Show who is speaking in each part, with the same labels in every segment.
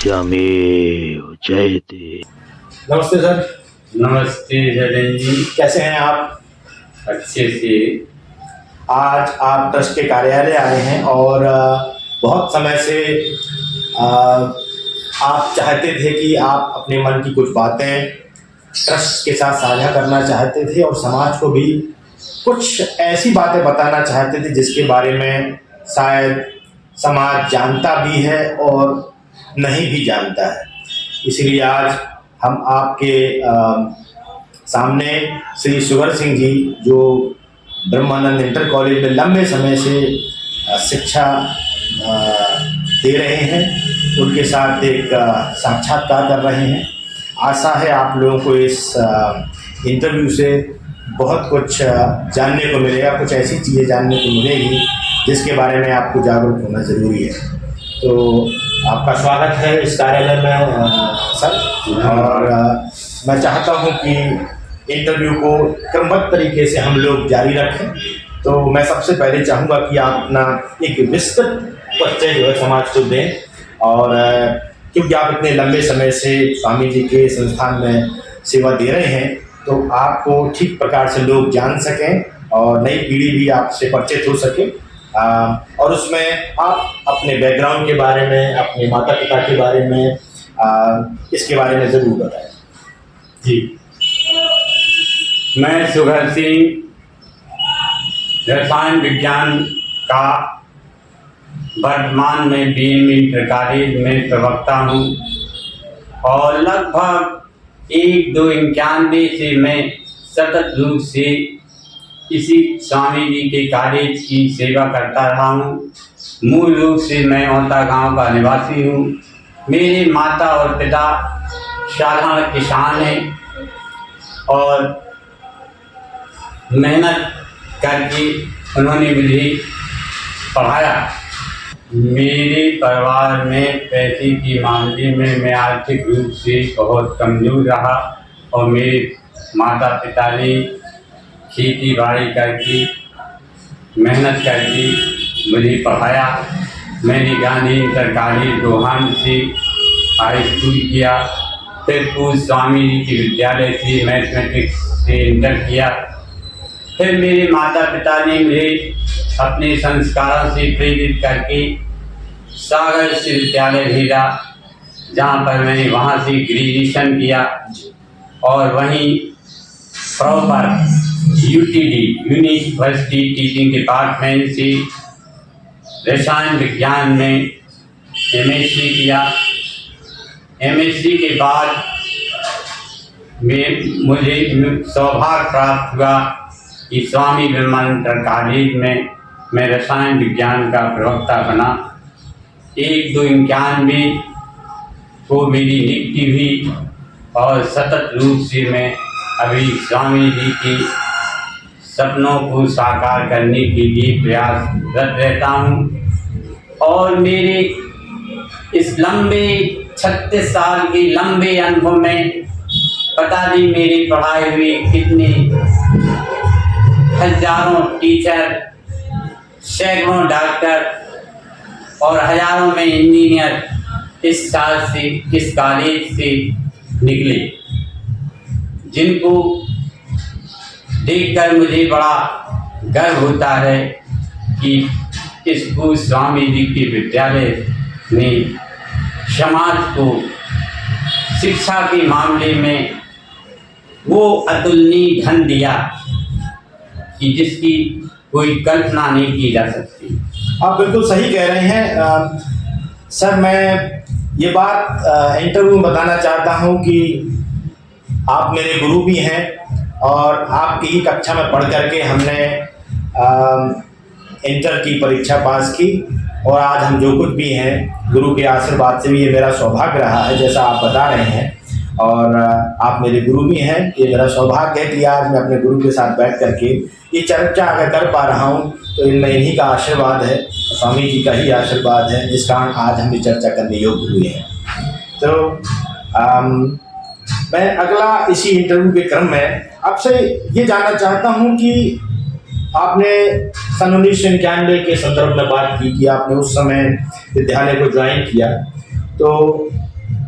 Speaker 1: सत्यमेव जयते।
Speaker 2: नमस्ते सर।
Speaker 3: नमस्ते जयन जी,
Speaker 2: कैसे हैं आप?
Speaker 3: अच्छे से।
Speaker 2: आज आप ट्रस्ट के कार्यालय आए हैं और बहुत समय से आप चाहते थे कि आप अपने मन की कुछ बातें ट्रस्ट के साथ साझा करना चाहते थे और समाज को भी कुछ ऐसी बातें बताना चाहते थे जिसके बारे में शायद समाज जानता भी है और नहीं भी जानता है। इसलिए आज हम आपके सामने श्री सुगर सिंह जी, जो ब्रह्मानंद इंटर कॉलेज में लंबे समय से शिक्षा दे रहे हैं, उनके साथ एक साक्षात्कार कर रहे हैं। आशा है आप लोगों को इस इंटरव्यू से बहुत कुछ जानने को मिलेगा, कुछ ऐसी चीज़ें जानने को मिलेगी जिसके बारे में आपको जागरूक होना ज़रूरी है। तो आपका स्वागत है इस कार्यालय में सर, और मैं चाहता हूं कि इंटरव्यू को क्रमबद्ध तरीके से हम लोग जारी रखें। तो मैं सबसे पहले चाहूँगा कि आप अपना एक विस्तृत परिचय जो है समाज को दें, और क्योंकि आप इतने लंबे समय से स्वामी जी के संस्थान में सेवा दे रहे हैं, तो आपको ठीक प्रकार से लोग जान सकें और नई पीढ़ी भी आपसे परिचित हो सके। और उसमें आप अपने बैकग्राउंड के बारे में, अपने माता पिता के बारे में, इसके बारे में ज़रूर बताएं।
Speaker 3: जी, मैं सुगर सिंह रसायन विज्ञान का वर्तमान में बीएम इंटर कॉलेज में प्रवक्ता हूँ, और लगभग 1991 से मैं सतत रूप से इसी स्वामी जी के कॉलेज की सेवा करता रहा हूँ। मूल रूप से मैं औता गांव का निवासी हूँ। मेरे माता और पिता साधारण किसान हैं और मेहनत करके उन्होंने मुझे पढ़ाया। मेरे परिवार में पैसे के मामले में मैं आर्थिक रूप से बहुत कमज़ोर रहा, और मेरे माता पिता ने खेती बाड़ी करके मेहनत करके मुझे पढ़ाया। मैंने गांधी इंटर कॉलेज गोहान से हाई स्कूल किया, फिर पूज्य स्वामी जी के विद्यालय से मैथमेटिक्स से इंटर किया। फिर मेरे माता पिता ने मुझे अपने संस्कारों से प्रेरित करके सागर विश्वविद्यालय भेजा, जहाँ पर मैंने वहाँ से ग्रेजुएशन किया, और वहीं proper UTD university teaching department से रसायन विज्ञान में एमएससी किया। एमएससी के बाद मुझे सौभाग्य प्राप्त हुआ कि स्वामी ब्रह्मानंद कॉलेज में मैं रसायन विज्ञान का प्रवक्ता बना। 1991 को मेरी नियुक्ति हुई, और सतत रूप से मैं अभी स्वामी जी के सपनों को साकार करने के लिए प्रयासरत रहता हूँ। और मेरे इस लंबे 36 साल के लंबे अनुभव में पता नहीं मेरे पढ़ाए हुए कितने हजारों टीचर, सैकड़ों डॉक्टर और हजारों में इंजीनियर इस साल से, इस कॉलेज से निकले, जिनको देखकर मुझे बड़ा गर्व होता है कि इस पूज्य स्वामी जी के विद्यालय ने समाज को शिक्षा के मामले में वो अतुलनीय धन दिया कि जिसकी कोई कल्पना नहीं की जा सकती।
Speaker 2: आप बिल्कुल सही कह रहे हैं सर। मैं ये बात इंटरव्यू में बताना चाहता हूँ कि आप मेरे गुरु भी हैं, और आपकी ही कक्षा में पढ़ करके हमने इंटर की परीक्षा पास की, और आज हम जो कुछ भी हैं गुरु के आशीर्वाद से भी ये मेरा सौभाग्य रहा है, जैसा आप बता रहे हैं। और आप मेरे गुरु भी हैं। ये मेरा सौभाग्य है कि आज मैं अपने गुरु के साथ बैठ करके ये चर्चा अगर कर पा रहा हूँ, तो इनमें इन्हीं का आशीर्वाद है, स्वामी जी का ही आशीर्वाद है, जिस कारण आज हम ये चर्चा करने योग्य हुए हैं। तो मैं अगला इसी इंटरव्यू के क्रम में आपसे ये जानना चाहता हूँ कि आपने सन 1991 के संदर्भ में बात की कि आपने उस समय विद्यालय को ज्वाइन किया, तो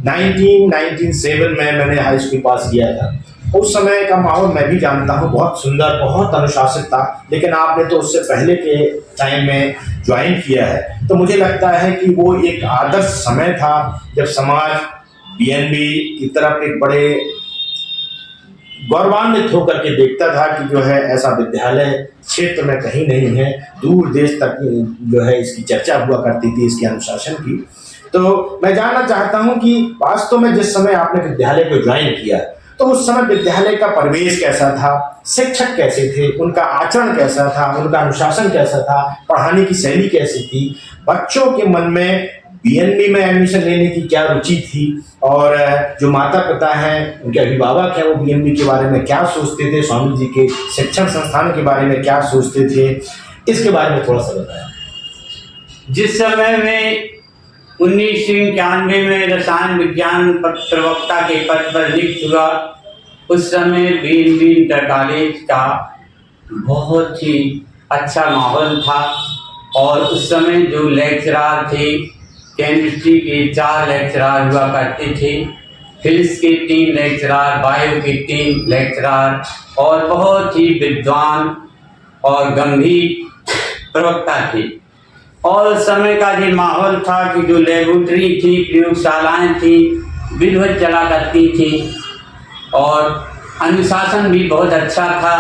Speaker 2: 1997 में मैंने हाई स्कूल पास किया था। उस समय का माहौल मैं भी जानता हूँ, बहुत सुंदर, बहुत अनुशासित था। लेकिन आपने तो उससे पहले के टाइम में ज्वाइन किया है, तो मुझे लगता है कि वो एक आदर्श समय था जब समाज बीएनबी की तरफ एक बड़े गौरवान्वित होकर के देखता था कि जो है ऐसा विद्यालय क्षेत्र में कहीं नहीं है, दूर देश तक जो है इसकी चर्चा हुआ करती थी, इसके अनुशासन की। तो मैं जानना चाहता हूं कि वास्तव में जिस समय आपने विद्यालय को ज्वाइन किया, तो उस समय विद्यालय का परिवेश कैसा था, शिक्षक कैसे थे, उनका आचरण कैसा था, उनका अनुशासन कैसा था, पढ़ाने की शैली कैसी थी, बच्चों के मन में बीएनबी में एडमिशन लेने की क्या रुचि थी, और जो माता पिता हैं, उनके अभिभावक हैं, वो बीएनबी के बारे में क्या सोचते थे, स्वामी जी के शिक्षण संस्थान के बारे में क्या सोचते थे, इसके बारे में थोड़ा सा बताएं।
Speaker 3: जिस समय में 1991 में रसायन विज्ञान प्रवक्ता के पद पर नियुक्त हुआ, उस समय बीएनबी इंटर कॉलेज का बहुत ही अच्छा माहौल था। और उस समय जो लेक्चरार थे, केमिस्ट्री के 4 लेक्चरार हुआ करते थे, फिजिक्स के 3 लेक्चरार, बायो के 3 लेक्चरार, और बहुत ही विद्वान और गंभीर प्रवक्ता थे। और उस समय का जो माहौल था कि जो लेबोरेटरी थी, प्रयोगशालाएं थी, विधिवत चला करती थी, और अनुशासन भी बहुत अच्छा था।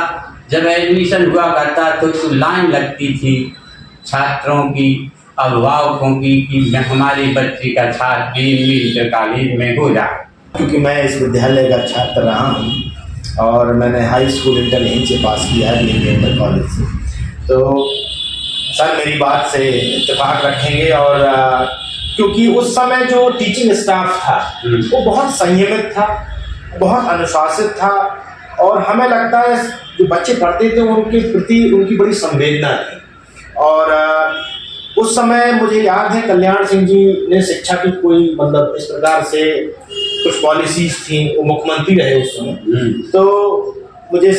Speaker 3: जब एडमिशन हुआ करता तो लाइन लगती थी छात्रों की, अभिभावकों की, कि हमारे बच्चे का छात्र बीएनबी इंटर कॉलेज में हो जाए।
Speaker 2: क्योंकि मैं इस विद्यालय का छात्र रहा हूँ और मैंने हाई स्कूल इंटर यहीं से पास किया है, बीएनबी इंटर कॉलेज से। तो सर मेरी बात से इत्तेफाक रखेंगे। और क्योंकि उस समय जो टीचिंग स्टाफ था वो बहुत संयमित था, बहुत अनुशासित था, और हमें लगता है जो बच्चे पढ़ते थे उनके प्रति उनकी बड़ी संवेदना थी। और उस समय मुझे याद है कल्याण सिंह जी ने शिक्षा की कोई मतलब इस प्रकार से कुछ पॉलिसीज थी, वो मुख्यमंत्री रहे उस समय। तो मुझे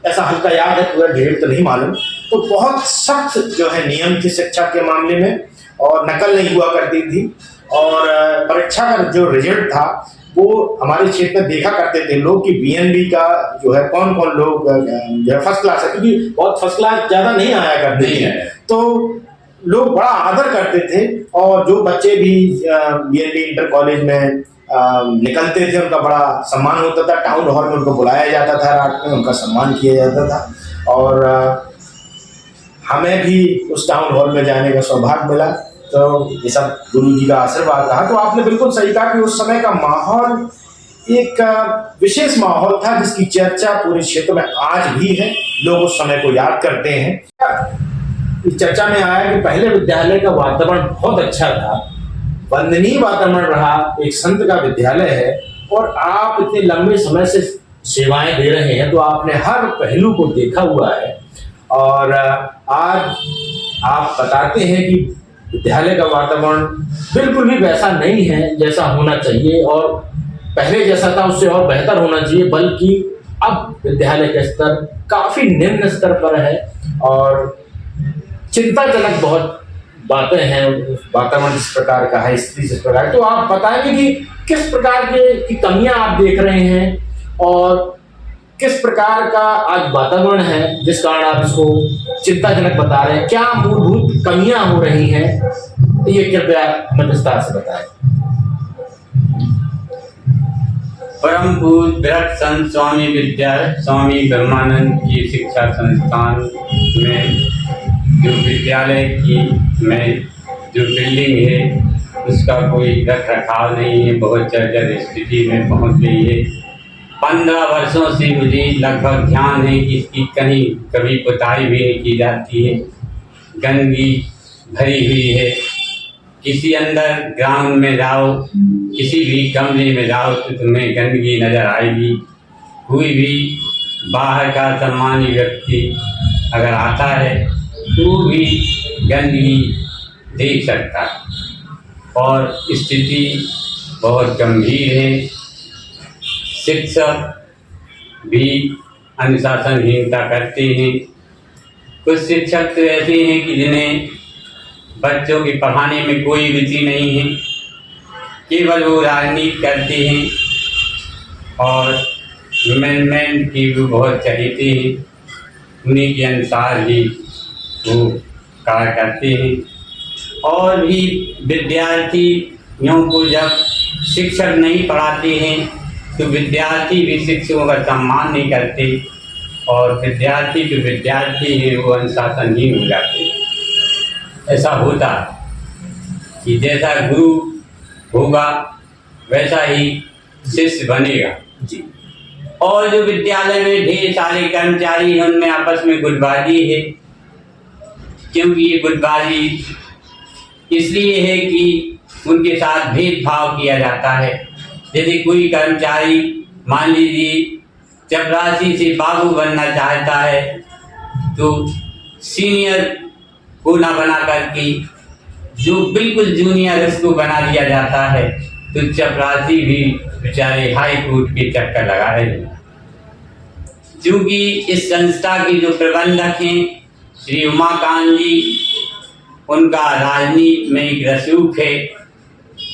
Speaker 2: ऐसा हल्का याद है, पूरा डेट तो नहीं मालूम। तो बहुत सख्त जो है नियम थे शिक्षा के मामले में, और नकल नहीं हुआ करती थी। और परीक्षा का जो रिजल्ट था वो हमारे क्षेत्र में देखा करते थे लोग कि बीएनबी का जो है कौन कौन लोग जो है फर्स्ट क्लास है, क्योंकि बहुत फर्स्ट क्लास ज़्यादा नहीं आया करते थे, तो लोग बड़ा आदर करते थे। और जो बच्चे भी बीएनबी इंटर कॉलेज में निकलते थे उनका बड़ा सम्मान होता था। टाउन हॉल में उनको बुलाया जाता था, रात में उनका सम्मान किया जाता था। और हमें भी उस टाउन हॉल में जाने का सौभाग्य मिला। तो ये सब गुरु जी का आशीर्वाद रहा। तो आपने बिल्कुल सही कहा कि उस समय का माहौल एक विशेष माहौल था जिसकी चर्चा पूरे क्षेत्र में आज भी है, लोग उस समय को याद करते हैं। इस चर्चा में आया कि पहले विद्यालय का वातावरण बहुत अच्छा था, वंदनीय वातावरण रहा, एक संत का विद्यालय है, और आप इतने लंबे समय से सेवाएं दे रहे हैं, तो आपने हर पहलू को देखा हुआ है। और आज आप बताते हैं कि विद्यालय का वातावरण बिल्कुल भी वैसा नहीं है जैसा होना चाहिए, और पहले जैसा था उससे और बेहतर होना चाहिए, बल्कि अब विद्यालय का स्तर काफी निम्न स्तर पर है और चिंताजनक बहुत बातें हैं। वातावरण जिस प्रकार का है, स्थिति जिस प्रकार, तो आप बताएंगे कि किस प्रकार की कमियां आप देख रहे हैं और किस प्रकार का आज वातावरण है जिस कारण आप इसको चिंताजनक बता रहे हैं, क्या मूलभूत कमियां हो रही हैं, ये कृपया हमें विस्तार से बताएं।
Speaker 3: परम पूज्य विरक्त संत स्वामी स्वामी ब्रह्मानंद की शिक्षा संस्थान में जो विद्यालय की में जो बिल्डिंग है उसका कोई रख रखाव नहीं है, बहुत जर्जर स्थिति में पहुंच गई है। 15 वर्षों से मुझे लगभग ध्यान है कि इसकी कहीं कभी पुताई भी नहीं की जाती है, गंदगी भरी हुई है। किसी अंदर ग्राउंड में जाओ, किसी भी कमरे में जाओ तो तुम्हें गंदगी नज़र आएगी। कोई भी बाहर का सम्मानी व्यक्ति अगर आता है तो भी गंदगी देख सकता है और स्थिति बहुत गंभीर है। शिक्षक भी अनुशासनहीनता करते हैं। कुछ शिक्षक तो ऐसे हैं कि जिन्हें बच्चों के पढ़ाने में कोई रुचि नहीं है, केवल वो राजनीति करते हैं और मैनेजमेंट की भी बहुत चहेते हैं, उन्हीं के अनुसार ही वो कार्य करते हैं। और भी विद्यार्थियों को जब शिक्षक नहीं पढ़ाते हैं तो विद्यार्थी भी शिक्षकों का सम्मान नहीं करते और विद्यार्थी जो विद्यार्थी हैं वो अनुशासनहीन हो जाते हैं। ऐसा होता है कि जैसा गुरु होगा वैसा ही शिष्य बनेगा
Speaker 2: जी।
Speaker 3: और जो विद्यालय में ढेर सारे कर्मचारी हैं उनमें आपस में गुटबाजी है, क्योंकि ये गुटबाजी इसलिए है कि उनके साथ भेदभाव किया जाता है। यदि कोई कर्मचारी मान लीजिए चपरासी से बाबू बनना चाहता है तो सीनियर को ना बना करके जो बिल्कुल जूनियर उसको बना दिया जाता है, तो चपरासी भी बेचारे हाई कोर्ट के चक्कर लगा रहे हैं। क्योंकि इस संस्था के जो प्रबंधक हैं श्री उमाकांत जी, उनका राजनीति में एक रसूख है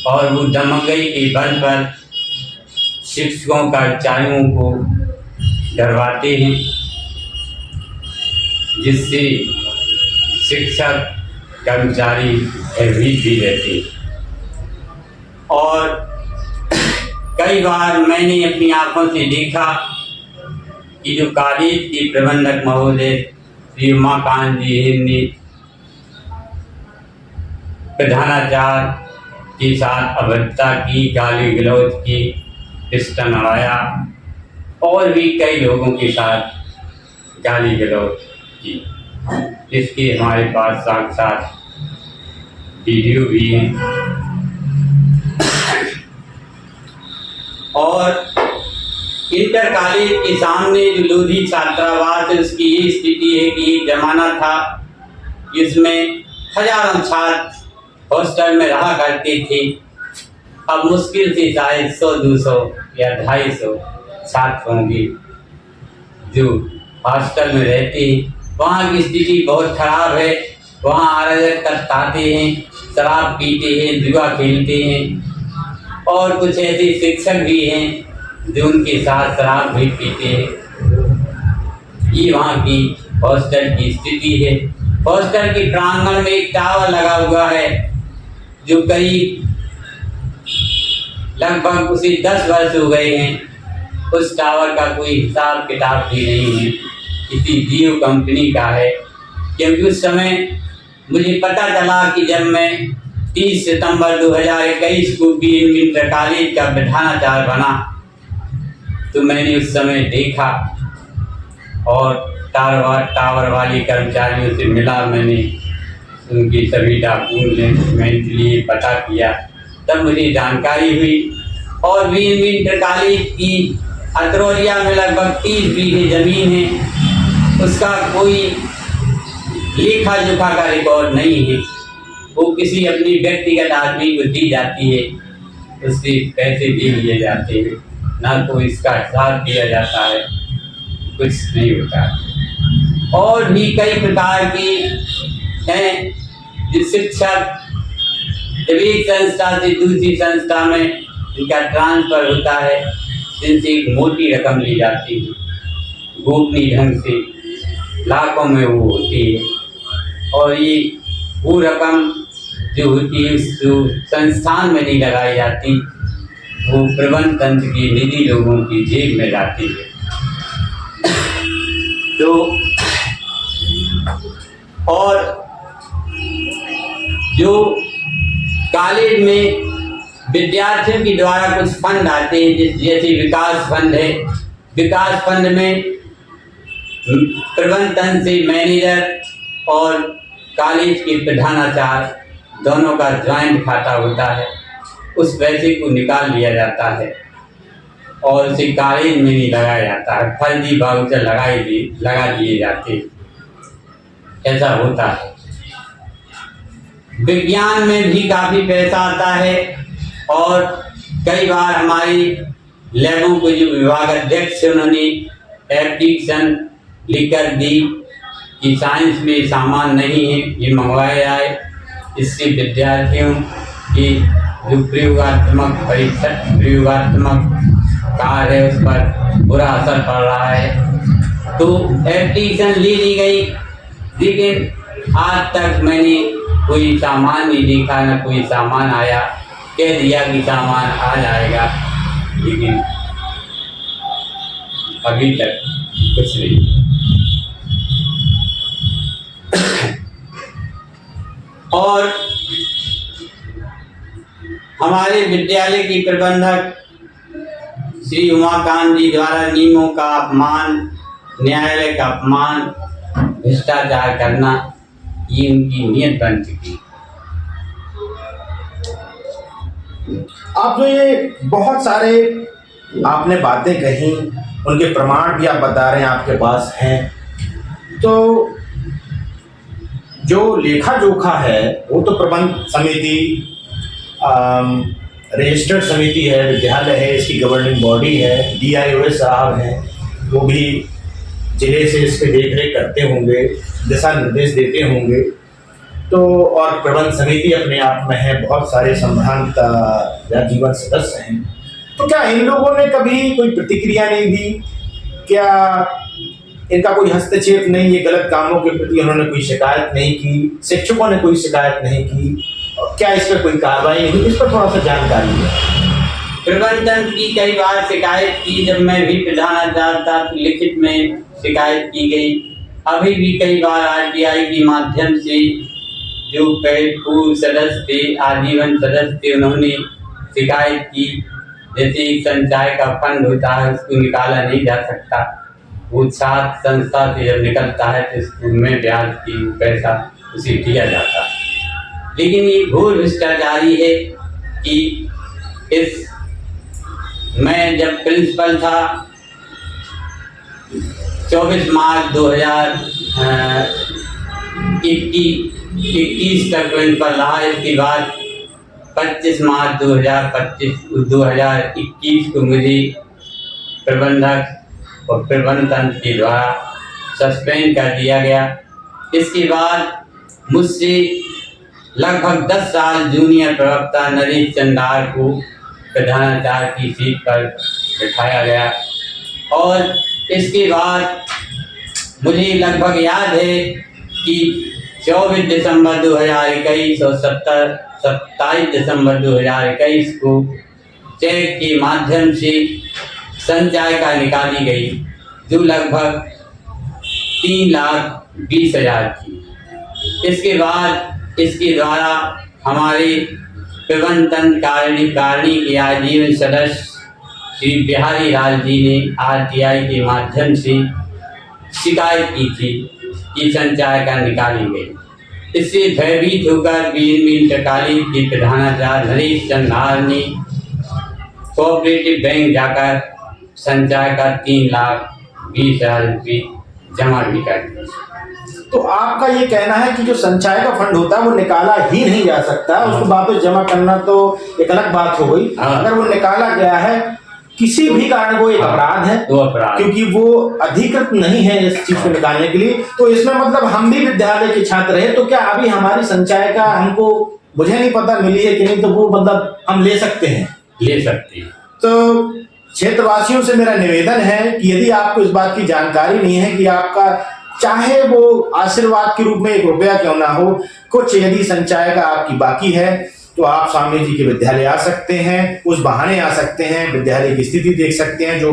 Speaker 3: और वो दमंगई के बल पर शिक्षकों कर्मचारियों को डरवाते हैं, जिससे शिक्षक कर्मचारी भयभीत भी रहते हैं। और कई बार मैंने अपनी आंखों से देखा कि जो कॉलेज के प्रबंधक महोदय श्री उमाकांत जी ने प्रधानाचार्य के साथ अभद्रता की, गाली गलौज की, पिस्टन अड़ाया और भी कई लोगों के साथ गाली गलौज की। इसके हमारे पास साक्षात वीडियो भी हैं। और इंटर कॉलेज के सामने जो लोधी छात्रावास है उसकी ये स्थिति है कि एक जमाना था जिसमें हजारों छात्र हॉस्टल में रहा करते थे। अब मुश्किल से शायद 100-200 या 250 छात्र होंगे जो हॉस्टल में रहते हैं। वहाँ की स्थिति बहुत खराब है। वहाँ अराजक करते हैं, शराब पीते हैं, जुआ खेलते हैं और कुछ ऐसे शिक्षक भी हैं जो उनके साथ शराब भी पीते हैं। ये वहाँ की हॉस्टल की स्थिति है। हॉस्टल के प्रांगण में एक टावर लगा हुआ है जो करीब लगभग उसे 10 वर्ष हो गए हैं। उस टावर का कोई हिसाब किताब भी नहीं है, किसी जियो कंपनी का है। क्योंकि उस समय मुझे पता चला कि जब मैं 30 सितंबर 2021 को बीएम इंटर कॉलेज का प्रधानाचार्य बना तो मैंने उस समय देखा और टावर वाले कर्मचारियों से मिला। मैंने उनकी सभी डॉक्यूमेंट लिए पता किया, तब मुझे जानकारी हुई। और बीएम इंटर कॉलेज की अतरौलिया में लगभग 30 बीघे ज़मीन है, उसका कोई लेखा जोखा का रिकॉर्ड नहीं है। वो किसी अपनी व्यक्तिगत आदमी को दी जाती है, उससे पैसे दे लिए जाते हैं, ना कोई इसका हिसाब दिया जाता है, कुछ नहीं होता। और भी कई प्रकार के हैं जो शिक्षक जब एक संस्था से दूसरी संस्था में इनका ट्रांसफर होता है, जिनसे एक मोटी रकम ली जाती है, गोपनीय ढंग से लाखों में वो होती है। और ये वो रकम जो होती है उस संस्थान में नहीं लगाई जाती, वो प्रबंध तंत्र की निजी लोगों की जेब में जाती है। तो और जो कॉलेज में विद्यार्थियों के द्वारा कुछ फंड आते हैं, जैसे विकास फंड है। विकास फंड में प्रबंध तंत्र से मैनेजर और कॉलेज के प्रधानाचार्य दोनों का ज्वाइंट खाता होता है। उस पैसे को निकाल लिया जाता है और उसे कॉलेज में नहीं लगाया जाता है, फर्जी वाउचर लगा दिए जाते हैं। ऐसा होता है। विज्ञान में भी काफ़ी पैसा आता है और कई बार हमारी लैबों को जो विभाग अध्यक्ष से उन्होंने एप्लीकेशन लिख कर दी कि साइंस में सामान नहीं है, ये मंगवाया जाए। इससे विद्यार्थियों कि जो प्रयोगात्मक कार्य है उस पर बुरा असर पड़ रहा है। तो एप्लीकेशन ले ली गई, लेकिन आज तक मैंने कोई सामान नहीं देखा, न कोई सामान आया। कह दिया कि सामान आ जाएगा, लेकिन अभी तक कुछ नहीं। और हमारे विद्यालय की प्रबंधक श्री उमाकांत जी द्वारा नियमों का अपमान, न्यायालय का अपमान, भ्रष्टाचार करना, ये उनकी नीयत बन चुकी।
Speaker 2: आप जो ये बहुत सारे आपने बातें कही, उनके प्रमाण भी आप बता रहे हैं आपके पास हैं, तो जो लेखा जोखा है वो तो प्रबंध समिति, रजिस्टर्ड समिति है, विद्यालय है, इसकी गवर्निंग बॉडी है, DIO साहब हैं, वो भी जिले से इस पर देख रेख करते होंगे, दिशा निर्देश देते होंगे। तो और प्रबंध समिति अपने आप में है, बहुत सारे संभ्रांत या जीवन सदस्य हैं। तो क्या इन लोगों ने कभी कोई प्रतिक्रिया नहीं दी? क्या इनका कोई हस्तक्षेप नहीं, ये गलत कामों के प्रति उन्होंने कोई शिकायत नहीं की, शिक्षकों ने कोई शिकायत नहीं की, और क्या इस पर कोई कार्रवाई नहीं हुई? इस पर थोड़ा सा जानकारी है।
Speaker 3: प्रबंधन की कई बार शिकायत की, जब मैं भी प्रधानाचार्य था तो लिखित में शिकायत की गई। अभी भी कई बार RTI के माध्यम से जो पूर्व सदस्य थे, आजीवन सदस्य थे, उन्होंने शिकायत की। जैसे एक संचय का फंड होता है, उसको निकाला नहीं जा सकता, वो छात्र संस्था से जब निकलता है तो उसमें ब्याज की पैसा उसे दिया जाता है। लेकिन ये घोर भ्रष्टाचारी है कि मैं जब प्रिंसिपल था 24 मार्च 2021 तक प्रिंसिपल रहा। इसके बाद 25 मार्च 2021 को मुझे प्रबंधक और प्रबंध तंत्र के द्वारा सस्पेंड कर दिया गया। इसके बाद मुझसे लगभग 10 साल जूनियर प्रवक्ता नरेश चंदार को प्रधानाचार्य की सीट पर बिठाया गया। और इसके बाद मुझे लगभग याद है कि 24 दिसंबर 2021 और 27 दिसंबर 2021 को चेक के माध्यम से संचयिका निकाली गई, जो लगभग 3,20,000 की। इसके बाद इसके द्वारा हमारे प्रबंध तंत्र कार्यकारिणी के आजीवन सदस्य श्री बिहारी लाल जी ने RTI के माध्यम से शिकायत की थी कि संचयिका निकाली गई। इससे भयभीत होकर BNB इंटर कॉलेज के प्रधानाचार्य नरेश चंदार ने कोऑपरेटिव बैंक जाकर संचयिका 3,20,000 रुपये जमा भी कर दिए।
Speaker 2: तो आपका ये कहना है कि जो संचय का फंड होता है वो निकाला ही नहीं जा सकता, उसको वापस जमा करना तो एक अलग बात हो गई। अगर वो निकाला गया है किसी भी कारण, वो एक अपराध है, क्योंकि वो अधिकृत नहीं है इस चीज को निकालने के लिए। तो इसमें मतलब हम भी विद्यालय के छात्र हैं, तो क्या अभी हमारी संचय का हमको, मुझे नहीं पता मिली है कि नहीं, तो वो मतलब हम ले सकते हैं?
Speaker 3: ले सकते हैं।
Speaker 2: तो क्षेत्रवासियों से मेरा निवेदन है कि यदि आपको इस बात की जानकारी नहीं है कि आपका, चाहे वो आशीर्वाद के रूप में 1 रुपया क्यों ना हो, कुछ यदि संचय का आपकी बाकी है, तो आप स्वामी जी के विद्यालय आ सकते हैं, उस बहाने आ सकते हैं, विद्यालय की स्थिति देख सकते हैं, जो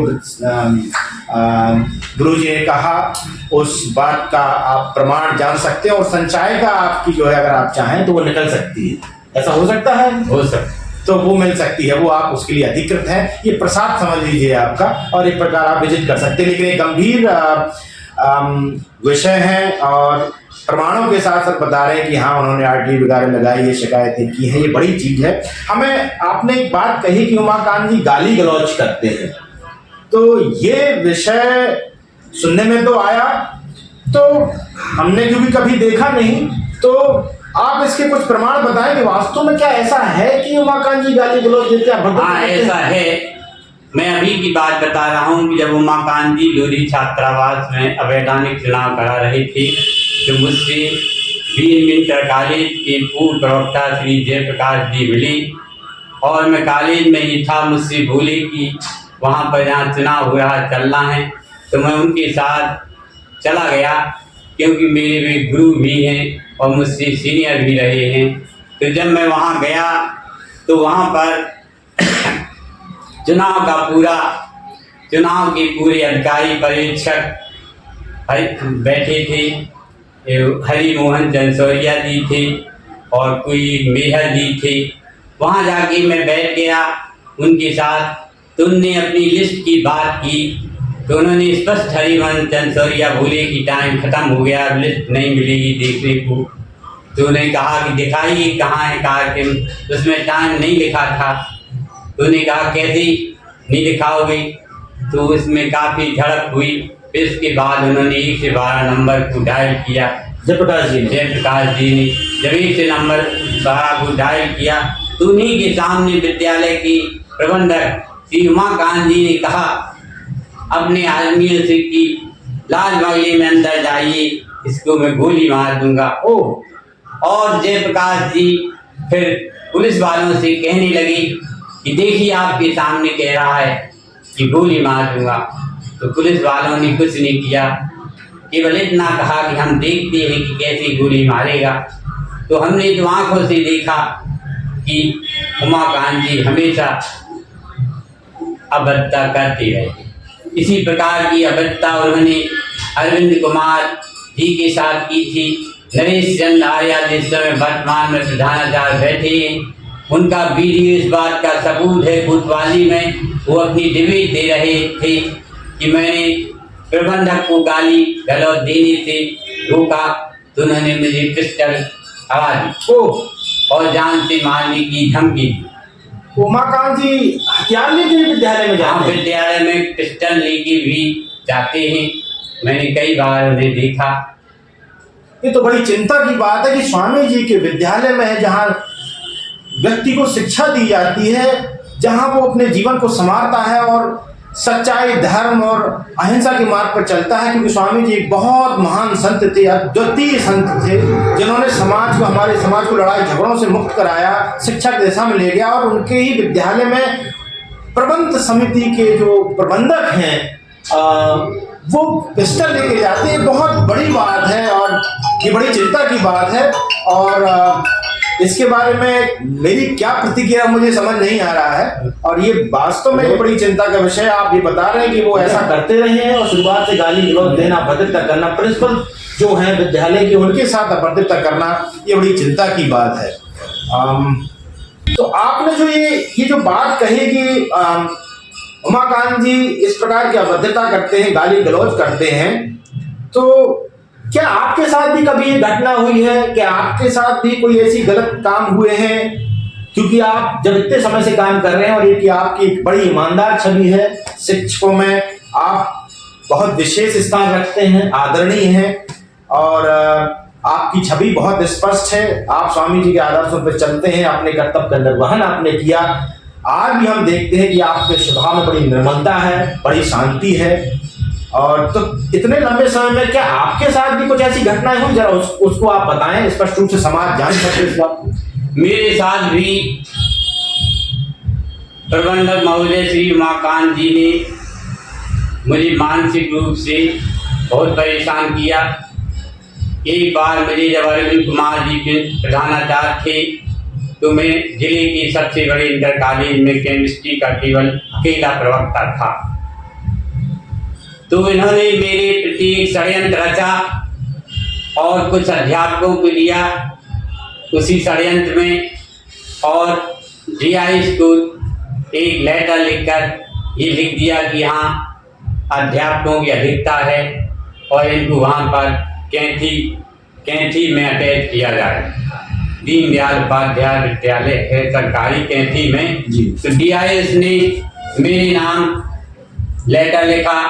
Speaker 2: गुरु जी ने कहा उस बात का आप प्रमाण जान सकते हैं, और संचय का आपकी जो है अगर आप चाहें तो वो निकल सकती है। ऐसा हो सकता है?
Speaker 3: हो सकता,
Speaker 2: तो वो मिल सकती है, वो आप उसके लिए अधिकृत हैं, ये प्रसाद समझ लीजिए आपका, और एक प्रकार आप विजिट कर सकते हैं। लेकिन एक गंभीर विषय है और प्रमाणों के साथ साथ बता रहे हैं कि हाँ उन्होंने RTI वगैरह लगाई, ये शिकायतें की हैं, ये बड़ी चीज है। हमें आपने एक बात कही कि उमाकांत जी गाली गलौज करते हैं, तो ये विषय सुनने में तो आया, तो हमने क्योंकि कभी देखा नहीं, तो आप इसके कुछ प्रमाण बताएं कि वास्तव में क्या ऐसा है कि उमाकांत जी गाली गलौज देते हैं?
Speaker 3: हाँ, ऐसा है। मैं अभी की बात बता रहा हूँ कि जब उमाकांत जी लोधी छात्रावास में अवैधानिक चुनाव करा रहे थे, तो मुझसे बीन इंटर कॉलेज के पूर्व प्रवक्ता श्री जयप्रकाश जी मिली और मैं कॉलेज में ही था। मुझसे बोले कि वहाँ पर जहाँ चुनाव हो रहा चलना है, तो मैं उनके साथ चला गया, क्योंकि मेरे वे गुरु भी हैं और मुझसे सीनियर भी रहे हैं। तो जब मैं वहाँ गया तो वहाँ पर चुनाव के पूरे अधिकारी पर्यवेक्षक बैठे थे। हरि मोहन जंसौरिया जी थे और कोई मेहर जी थे। वहाँ जाके मैं बैठ गया उनके साथ। तो उनने अपनी लिस्ट की बात की, तो उन्होंने स्पष्ट हरि मोहन जंसौरिया बोले कि टाइम खत्म हो गया, अब लिस्ट नहीं मिलेगी देखने को। तो उन्हें कहा कि दिखाइए कहाँ है कार्यक्रम, उसमें टाइम नहीं लिखा था। तो उन्हें कहा कैसे नहीं दिखाओगे, तो उसमें काफ़ी झड़प हुई। फिर इसके बाद उन्होंने 1 से 12 नंबर को डायल किया। जयप्रकाश जी ने जब 1 से नंबर 12 को डायल किया तो उन्हीं के सामने विद्यालय की प्रबंधक श्री उमाकांत जी ने कहा अपने आदमियों से कि लाल बंगले में अंदर जाइए, इसको मैं गोली मार दूंगा। और जयप्रकाश जी फिर पुलिस वालों से कहने लगे कि देखिए आपके सामने कह रहा है कि गोली मार दूंगा। तो पुलिस वालों ने कुछ नहीं किया, केवल इतना कहा कि हम देखते हैं कि कैसे गोली मारेगा। तो हमने तो आंखों से देखा कि उमाकांत जी हमेशा अभद्रता करते रहे। इसी प्रकार की अभद्रता उन्होंने अरविंद कुमार जी के साथ की थी। नरेश चंद्र आर्या जिस समय वर्तमान में प्रधानाचार्य बैठे हैं, उनका वीडियो इस बात का सबूत है। कोतवाली में वो अपनी डिबेट दे रहे थे कि मैंने प्रबंधक को गाली गलौज देने से रोका, तो उन्होंने मुझे पिस्टल हवा दी और जान से मारने की धमकी दी।
Speaker 2: उमाकांत जी हथियार लेके विद्यालय में जाते हैं?
Speaker 3: विद्यालय में पिस्टल लेके भी जाते हैं, मैंने कई बार उन्हें देखा।
Speaker 2: ये तो बड़ी चिंता की बात है कि स्वामी जी के विद्यालय में है, जहाँ व्यक्ति को शिक्षा दी जाती है, जहाँ वो अपने जीवन को संवारता है और सच्चाई, धर्म और अहिंसा के मार्ग पर चलता है। क्योंकि स्वामी जी एक बहुत महान संत थे, अद्वितीय संत थे, जिन्होंने हमारे समाज को लड़ाई झगड़ों से मुक्त कराया, शिक्षा की दिशा में ले गया। और उनके ही विद्यालय में प्रबंध समिति के जो प्रबंधक हैं वो पिस्टल लेके जाते हैं। बहुत बड़ी बात है और ये बड़ी चिंता की बात है। और इसके बारे में मेरी क्या प्रतिक्रिया मुझे समझ नहीं आ रहा है, और ये वास्तव में एक बड़ी चिंता का विषय है। आप ये बता रहे हैं कि वो ऐसा करते रहे हैं और शुरुआत से गाली गलौज देना, अभद्रता करना, प्रिंसिपल जो हैं विद्यालय के उनके साथ अभद्रता करना, ये बड़ी चिंता की बात है। तो आपने जो ये जो बात कही कि उमाकांत जी इस प्रकार की अभद्रता करते हैं, गाली गलौज करते हैं, तो क्या आपके साथ भी कभी ये घटना हुई है? क्या आपके साथ भी कोई ऐसी गलत काम हुए हैं? क्योंकि आप जब इतने समय से काम कर रहे हैं और ये कि आपकी बड़ी ईमानदार छवि है, शिक्षकों में आप बहुत विशेष स्थान रखते हैं, आदरणीय हैं और आपकी छवि बहुत स्पष्ट है। आप स्वामी जी के आदर्शों पर चलते हैं, अपने कर्तव्य का निर्वहन आपने किया। आज भी हम देखते हैं कि आपके स्वभाव में बड़ी निर्मलता है, बड़ी शांति है। और तो इतने लंबे समय में क्या आपके साथ भी कुछ ऐसी घटनाएं हुई? जरा उसको आप बताएं, स्पष्ट रूप से समाज जान सके इस बात को।
Speaker 3: मेरे साथ भी प्रबंधक महोदय श्री उमाकांत जी ने मुझे मानसिक रूप से बहुत परेशान किया। एक बार मुझे जब अरविंद कुमार जी के प्रधानाचार्य थे, तो मैं जिले के सबसे बड़े इंटर कॉलेज में केमिस्ट्री का केवल अकेला प्रवक्ता था। तो इन्होंने मेरे प्रति एक षड्यंत्र रचा और कुछ अध्यापकों को लिया उसी षड्यंत्र में, और DIS को एक लेटर लिखकर ये लिख दिया कि हाँ अध्यापकों की अधिकता है और इनको वहाँ पर कैंथी में अटैच किया जाए। दीनदयाल उपाध्याय विद्यालय है सरकारी कैंथी में। तो DIS ने मेरे नाम लेटर लिखा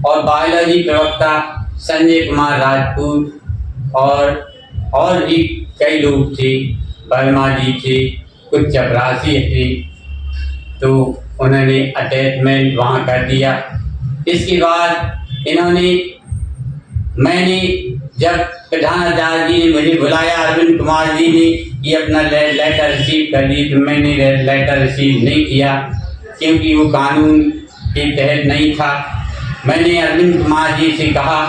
Speaker 3: और बायोलॉजी प्रवक्ता संजय कुमार राजपूत और भी कई लोग थे, वर्मा जी थे, कुछ चपरासी थे, तो उन्होंने अटैचमेंट वहाँ कर दिया। इसके बाद मैंने जब प्रधानाचार्य जी ने मुझे बुलाया, अरविंद कुमार जी ने, कि अपना लेटर रिसीव कर ली, तो मैंने लेटर रिसीव नहीं किया क्योंकि वो कानून के तहत नहीं था। मैंने अरविंद कुमार जी से कहा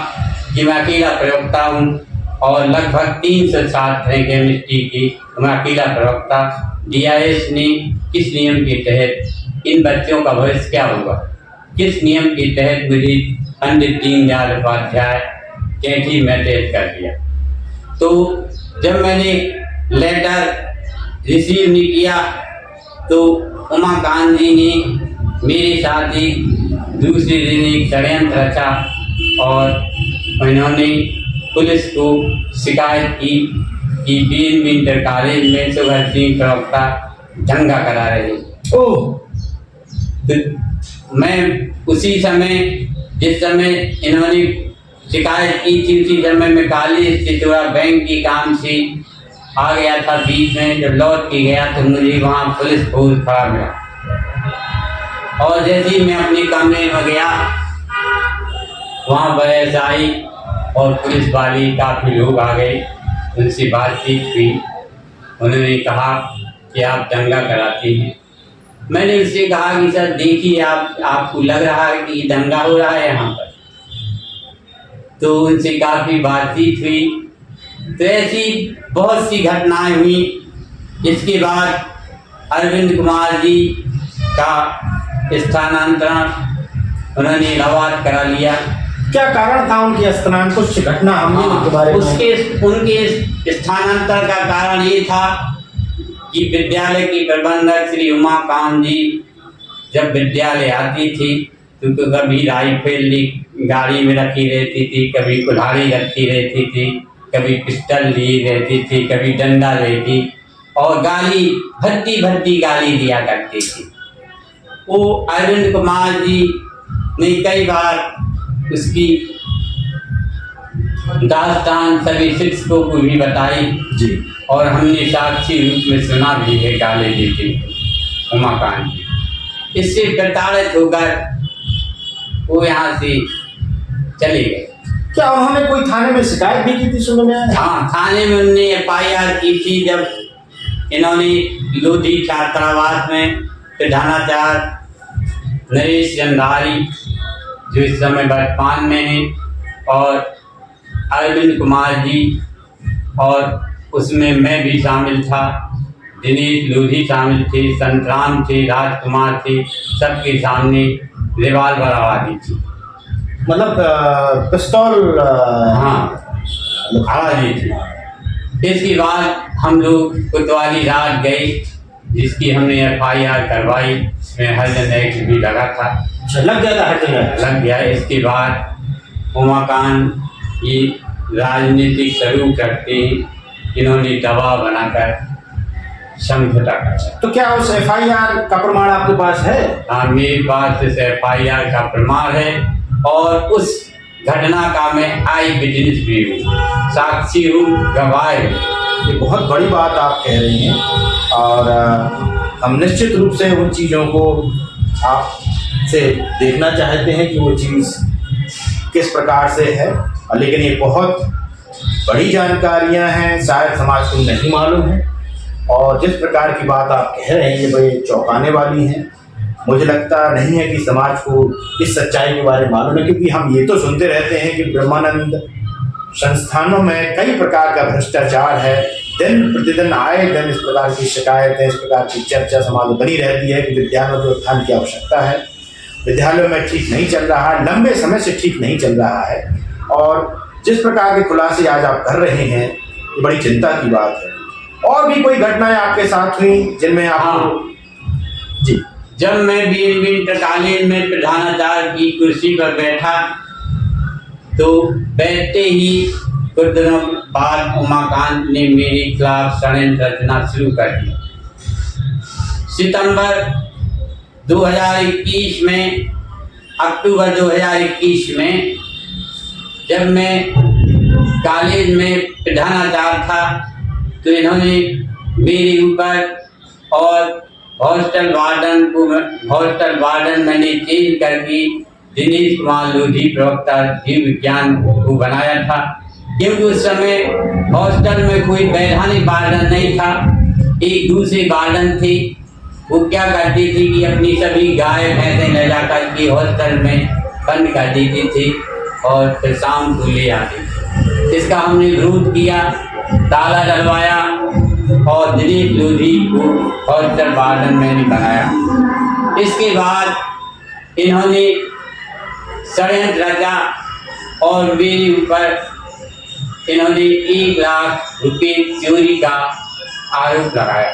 Speaker 3: कि मैं अकेला प्रवक्ता हूँ और लगभग 300 छात्र हैं केमिस्ट्री की, मैं अकेला प्रवक्ता, DIS ने किस नियम के तहत इन बच्चों का भविष्य क्या होगा, किस नियम के तहत मुझे पंडित दीनदयाल उपाध्याय कैंची में तय कर दिया। तो जब मैंने लेटर रिसीव नहीं किया तो उमाकांत जी ने मेरे साथ ही दूसरे दिन एक षड्यंत्र रचा और उन्होंने पुलिस को शिकायत की कि BNB इंटर कॉलेज में सुभर सिंह प्रवक्ता दंगा करा रहे।
Speaker 2: ओह,
Speaker 3: तो मैं उसी समय, जिस समय इन्होंने शिकायत की थी, उसी समय मैं कॉलेज से थोड़ा बैंक की काम से आ गया था। बीच में जब लौट के गया तो मुझे वहाँ पुलिस फोर्स खड़ा मिला और जैसे ही मैं अपने कमरे में गया, वहाँ बहस आई और पुलिस वाले काफ़ी लोग आ गए, उनसे बातचीत हुई। उन्होंने कहा कि आप दंगा कराते हैं। मैंने उससे कहा कि सर देखिए, आपको लग रहा है कि दंगा हो रहा है यहाँ पर। तो उनसे काफ़ी बातचीत हुई। तो ऐसी बहुत सी घटनाएं हुई। इसके बाद अरविंद कुमार जी का स्थानांतरण उन्होंने इलाहाबाद करा लिया।
Speaker 2: क्या कारण था उनके स्थानांतरण? कुछ घटना हमने उनके बारे में
Speaker 3: उनके स्थानांतरण का कारण ये था कि विद्यालय की प्रबंधक श्री उमाकांत जी जब विद्यालय आती थी तो कभी राइफल गाड़ी में रखी रहती थी, कभी कुल्हाड़ी रखी रहती थी, कभी पिस्टल ली रहती थी, कभी डंडा लेती और गाली भद्दी गाली दिया करती थी। वो अरविंद कुमार जी ने कई बार उसकी दास्तान सभी शिक्षकों को भी बताई
Speaker 2: जी, और
Speaker 3: हमने साक्षी रूप में सुना भी है गाली दी थी उमाकांत जी। इससे प्रताड़ित होकर वो यहाँ से चले गए।
Speaker 2: क्या उन्होंने कोई थाने में शिकायत भी की थी, सुनने में आया?
Speaker 3: हाँ, थाने में उन्होंने FIR की थी जब इन्होंने लोधी छात्रावास में प्रधानाचार्य नरेश चंदारी जो इस समय वर्तमान में है और अरविंद कुमार जी, और उसमें मैं भी शामिल था, दिनेश लोधी शामिल थे, संतराम थे, राजकुमार थे, सबके सामने रिवाल्वर आवाज़ी थी,
Speaker 2: मतलब पिस्तौल
Speaker 3: हाँ आवाज़ी थी। इसके बाद हम लोग कोतवाली रात गए जिसकी हमने FIR करवाई, इसमें हरिजन एक्ट भी लगा था।
Speaker 2: लग गया था,
Speaker 3: लग गया। इसके बाद उमाकांत ये राजनीतिक स्वरूप करके इन्होंने दबाव बनाकर समझौता कर।
Speaker 2: तो क्या उस FIR का प्रमाण आपके पास है?
Speaker 3: हाँ, मेरे पास इस FIR का प्रमाण है और उस घटना का मैं आई विटनेस भी हूँ, साक्षी हूँ, गवाह हूँ।
Speaker 2: ये बहुत बड़ी बात आप कह रही हैं और हम निश्चित रूप से उन चीज़ों को आपसे देखना चाहते हैं कि वो चीज़ किस प्रकार से है, लेकिन ये बहुत बड़ी जानकारियां हैं, शायद समाज को नहीं मालूम है और जिस प्रकार की बात आप कह रहे हैं ये बड़ी चौंकाने वाली हैं। मुझे लगता नहीं है कि समाज को इस सच्चाई के बारे में मालूम है, क्योंकि हम ये तो सुनते रहते हैं कि ब्रह्मानंद संस्थानों में कई प्रकार का भ्रष्टाचार है, दिन प्रतिदिन आए दिन इस प्रकार की शिकायतें, इस प्रकार की चर्चा समाज में बनी रहती है कि विद्यालयों के उत्थान की आवश्यकता है। विद्यालयों में ठीक नहीं चल रहा है, लंबे समय से ठीक नहीं चल रहा है और जिस प्रकार के खुलासे आज आप कर रहे हैं ये बड़ी चिंता की बात है। और भी कोई घटनाएं आपके साथ हुई जिनमें आप जी?
Speaker 3: जब मैं BNB इंटर कॉलेज में प्रधानाचार्य की कुर्सी पर बैठा तो बैठते ही कुछ दिनों बाद उमाकांत ने मेरे खिलाफ षड्यंत्र रचना शुरू कर दिया। सितंबर 2021 में, अक्टूबर 2021 में जब मैं कॉलेज में प्रधानाचार्य था तो इन्होंने मेरे ऊपर और हॉस्टल वार्डन मैंने चेंज करके दिनेश कुमार लोधी प्रवक्ता जीव विज्ञान को बनाया था क्योंकि उस समय हॉस्टल में कोई वैधानिक वार्डन नहीं था, एक दूसरी वार्डन थी। वो क्या करती थी कि अपनी सभी गाय भैंसे ले जाकर के हॉस्टल में बंद कर देती थी और फिर शाम को ले आती थी। इसका हमने विरोध किया, ताला डलवाया और दिलीप लोधी को हॉस्टल वार्डन मैंने बनाया। इसके बाद इन्होंने षड्यंत्र रचा और मेरे ऊपर इन्होंने 1 लाख रुपए चोरी का आरोप लगाया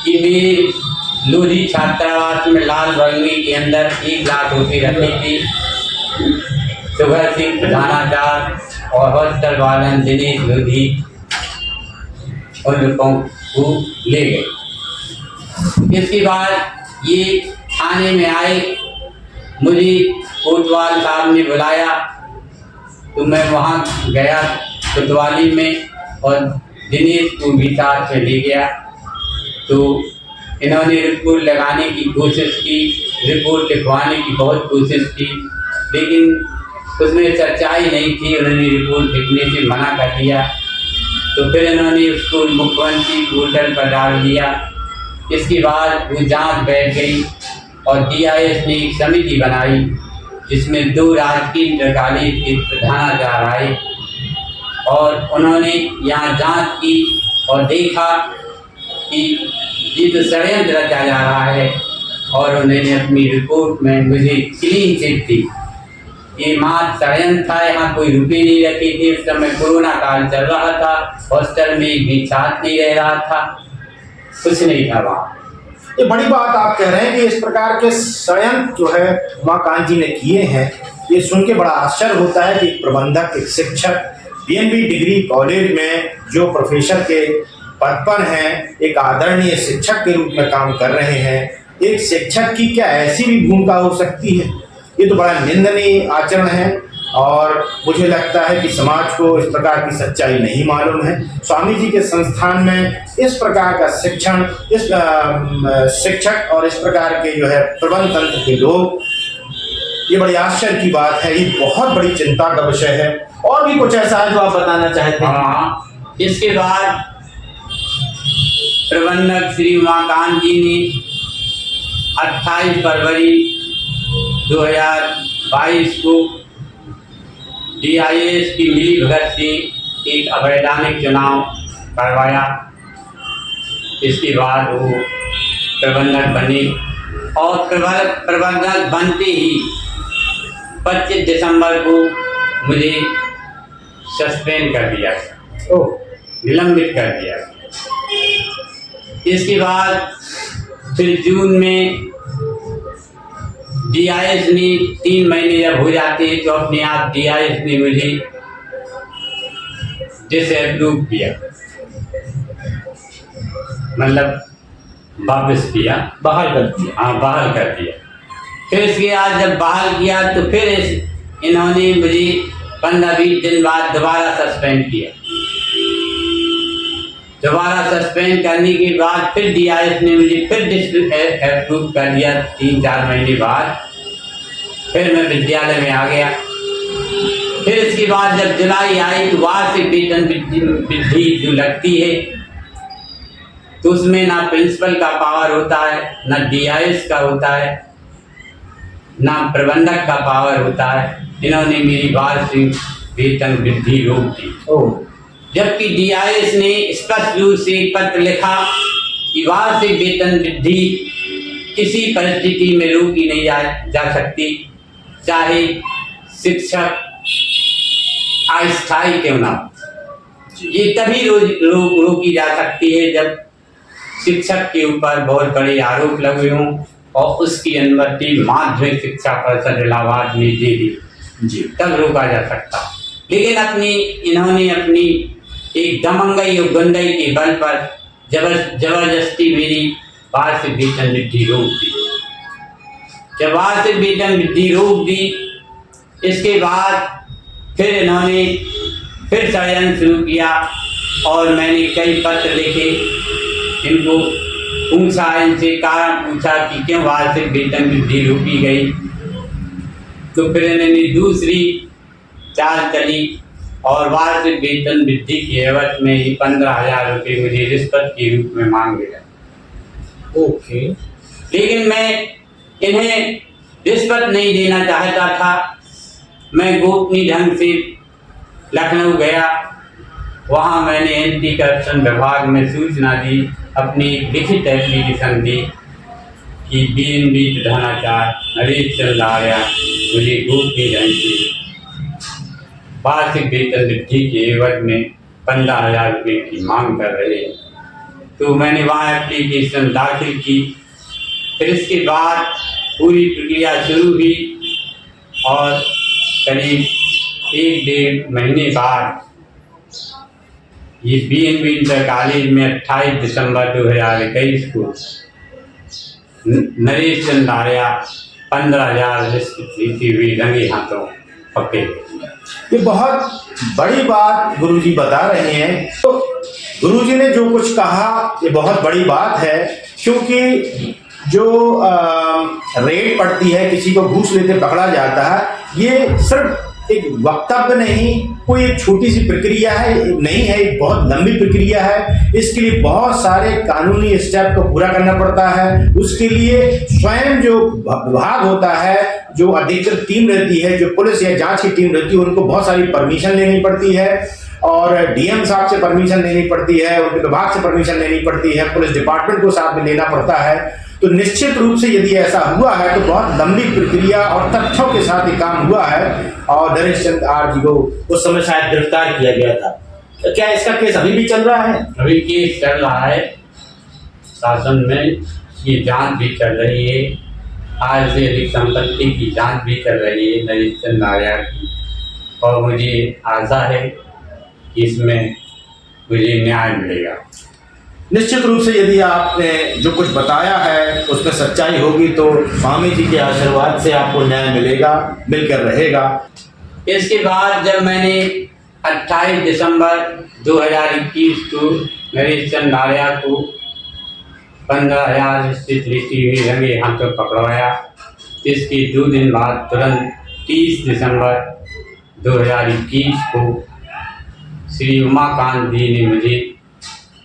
Speaker 3: कि मेरे लोधी छात्रावास में लाल बंगले के अंदर 1 लाख रुपए रखी थी। सुभर सिंह प्रधानाचार्य और हॉस्टल वार्डन दिनेश लोधी उन लोगों को ले गए। इसके बाद ये थाने में आए, मुझे कोतवाल साहब ने बुलाया तो मैं वहाँ गया कोतवाली में और दिनेश को भी साथ में ले गया। तो इन्होंने रिपोर्ट लगाने की कोशिश की, रिपोर्ट लिखवाने की बहुत कोशिश की, लेकिन उसमें सच्चाई नहीं थी। उन्होंने रिपोर्ट लिखने से मना कर दिया। तो फिर इन्होंने उसको मुख्यमंत्री पोर्टल पर डाल दिया। इसके बाद वो जांच बैठ गई और DIS ने एक समिति बनाई जिसमें 2 राजकीय इंटर कॉलेज के प्रधानाचार्य आए और उन्होंने यहाँ जांच की और देखा कि ये तो षड्यंत्र रचा जा रहा है और उन्होंने अपनी रिपोर्ट में मुझे क्लीन चिट दी। ये मात्र षड्यंत्र था, यहाँ कोई रुपये नहीं रखी थी। उस समय कोरोना काल चल रहा था, हॉस्टल में भी छात्र नहीं रह रहा था, कुछ नहीं था वहाँ।
Speaker 2: ये बड़ी बात आप कह रहे हैं कि इस प्रकार के षड्यंत्र जो है उमाकांत जी ने किए हैं। ये सुन के बड़ा आश्चर्य होता है कि एक प्रबंधक, एक शिक्षक DNV डिग्री कॉलेज में जो प्रोफेसर के पद पर हैं, एक आदरणीय शिक्षक के रूप में काम कर रहे हैं, एक शिक्षक की क्या ऐसी भी भूमिका हो सकती है? ये तो बड़ा निंदनीय आचरण है और मुझे लगता है कि समाज को इस प्रकार की सच्चाई नहीं मालूम है। स्वामी जी के संस्थान में इस प्रकार का शिक्षण, इस शिक्षक और इस प्रकार के जो है प्रबंध तंत्र के लोग, ये बड़ी आश्चर्य की बात है। ये बहुत बड़ी चिंता का विषय है। और भी कुछ ऐसा है जो आप बताना चाहते हैं?
Speaker 3: हाँ, इसके बाद प्रबंधक श्री उमाकांत जी ने 28 फरवरी 2022 को DIS की मिलीभगत से एक अवैधानिक चुनाव करवाया। इसके बाद वो प्रबंधक बने और प्रबंधक बनते ही 25 दिसंबर को मुझे सस्पेंड कर दिया, निलंबित कर दिया। इसके बाद फिर जून में DIS ने 3 महीने जब हो जाते तो अपने आप DIS ने मुझे डिसअप्रूव किया, मतलब वापस किया,
Speaker 2: बहाल कर दिया।
Speaker 3: हाँ, बहाल कर दिया। फिर इसके बाद जब बहाल किया तो फिर इन्होंने मुझे 15-20 दिन बाद दोबारा सस्पेंड किया। दोबारा सस्पेंड करने के बाद फिर DIS ने मुझे फिर डिसअप्रूव कर दिया 3-4 महीने बाद। फिर मैं विद्यालय में आ गया। फिर इसके बाद जब जुलाई आई तो वार्षिक वेतन वृद्धि जो लगती है तो उसमें ना प्रिंसिपल का पावर होता है, ना DIS का होता है, ना प्रबंधक का पावर होता है। इन्होंने मेरी वार्षिक वेतन वृद्धि रोक दी। जबकि DIS ने स्पष्ट रूप से पत्र लिखा कि वार्षिक वेतन वृद्धि किसी परिस्थिति में रोकी नहीं जा सकती, चाहे शिक्षक अस्थायी क्यों ना हो। ये तभी रोकी जा सकती है जब शिक्षक के ऊपर बहुत बड़े आरोप लगे हों और उसकी अनुमति माध्यमिक शिक्षा परिषद इलाहाबाद ने दे दी जी, तब रोका जा सकता। लेकिन इन्होंने अपनी एक दमंगई और गुंडई के बल पर जबरदस्ती मेरी वार्षिक वेतन वृद्धि रोक दी। जब वार्षिक वेतन वृद्धि रोक दी, इसके बाद फिर इन्होंने फिर षड्यंत्र शुरू किया और मैंने कई पत्र लिखे, इनको पूछा, इनसे कारण पूछा कि क्यों वार्षिक वेतन वृद्धि रोकी गई। तो फिर इन्होंने दूसरी चाल चली और वार्षिक वेतन वृद्धि की एवज में ही 15,000 रुपये मुझे रिश्वत के रूप में मांगे गए।
Speaker 2: ओके।
Speaker 3: लेकिन मैं इन्हें रिश्वत नहीं देना चाहता था। मैं गोपनीय ढंग से लखनऊ गया। वहाँ मैंने एंटी करप्शन विभाग में सूचना दी, अपनी लिखित एप्लीकेशन दी कि BNB प्रधानाचार्य नरेश चंद्र आर्या मुझे गोपनीय ढंग से वार्षिक वेतन वृद्धि के एवज में 15,000 रुपये की मांग कर रहे हैं। तो मैंने वहाँ एप्लीकेशन दाखिल की। फिर इसके बाद पूरी प्रक्रिया शुरू हुई और करीब 1-1.5 महीने बाद ये BNB इंटर कॉलेज में 28 दिसंबर 2021 को नरेश चंद्र आर्या 15,000 रिश्वत लेते हुए रंगे हाथों पकड़े।
Speaker 2: ये बहुत बड़ी बात गुरुजी बता रहे हैं। तो गुरुजी ने जो कुछ कहा ये बहुत बड़ी बात है, क्योंकि जो रेड पड़ती है, किसी को घूस लेते पकड़ा जाता है, ये सिर्फ एक वक्तव्य नहीं, कोई एक छोटी सी प्रक्रिया है नहीं है, एक बहुत लंबी प्रक्रिया है। इसके लिए बहुत सारे कानूनी स्टेप को पूरा करना पड़ता है। उसके लिए स्वयं जो विभाग होता है, जो अधिकृत टीम रहती है, जो पुलिस या जांच की टीम रहती है, उनको बहुत सारी परमिशन लेनी पड़ती है और DM साहब से परमिशन लेनी पड़ती है, उनके विभाग से परमिशन लेनी पड़ती है, पुलिस डिपार्टमेंट को साथ में लेना पड़ता है। तो निश्चित रूप से यदि ऐसा हुआ है तो बहुत लंबी प्रक्रिया और तथ्यों के साथ ये काम हुआ है और नरेश चंद्र आर्य जी को उस समय शायद गिरफ्तार किया गया था। तो क्या इसका केस अभी भी चल रहा है?
Speaker 3: अभी केस चल रहा है शासन में, ये जांच भी चल रही है। आज से अधिक संपत्ति की जांच भी चल रही है नरेश चंद्र आर्या की, और मुझे आशा है कि इसमें मुझे न्याय मिलेगा।
Speaker 2: निश्चित रूप से यदि आपने जो कुछ बताया है उसमें सच्चाई होगी तो स्वामी जी के आशीर्वाद से आपको न्याय मिलेगा, मिलकर रहेगा।
Speaker 3: इसके बाद जब मैंने 28 दिसंबर 2021 को नरेश चंद्र आर्या को 15,000 रिश्वत लेती हुई रंगे हाथों पकड़वाया, इसके 2 दिन बाद तुरंत 30 दिसंबर 2021 को श्री उमाकांत जी ने मुझे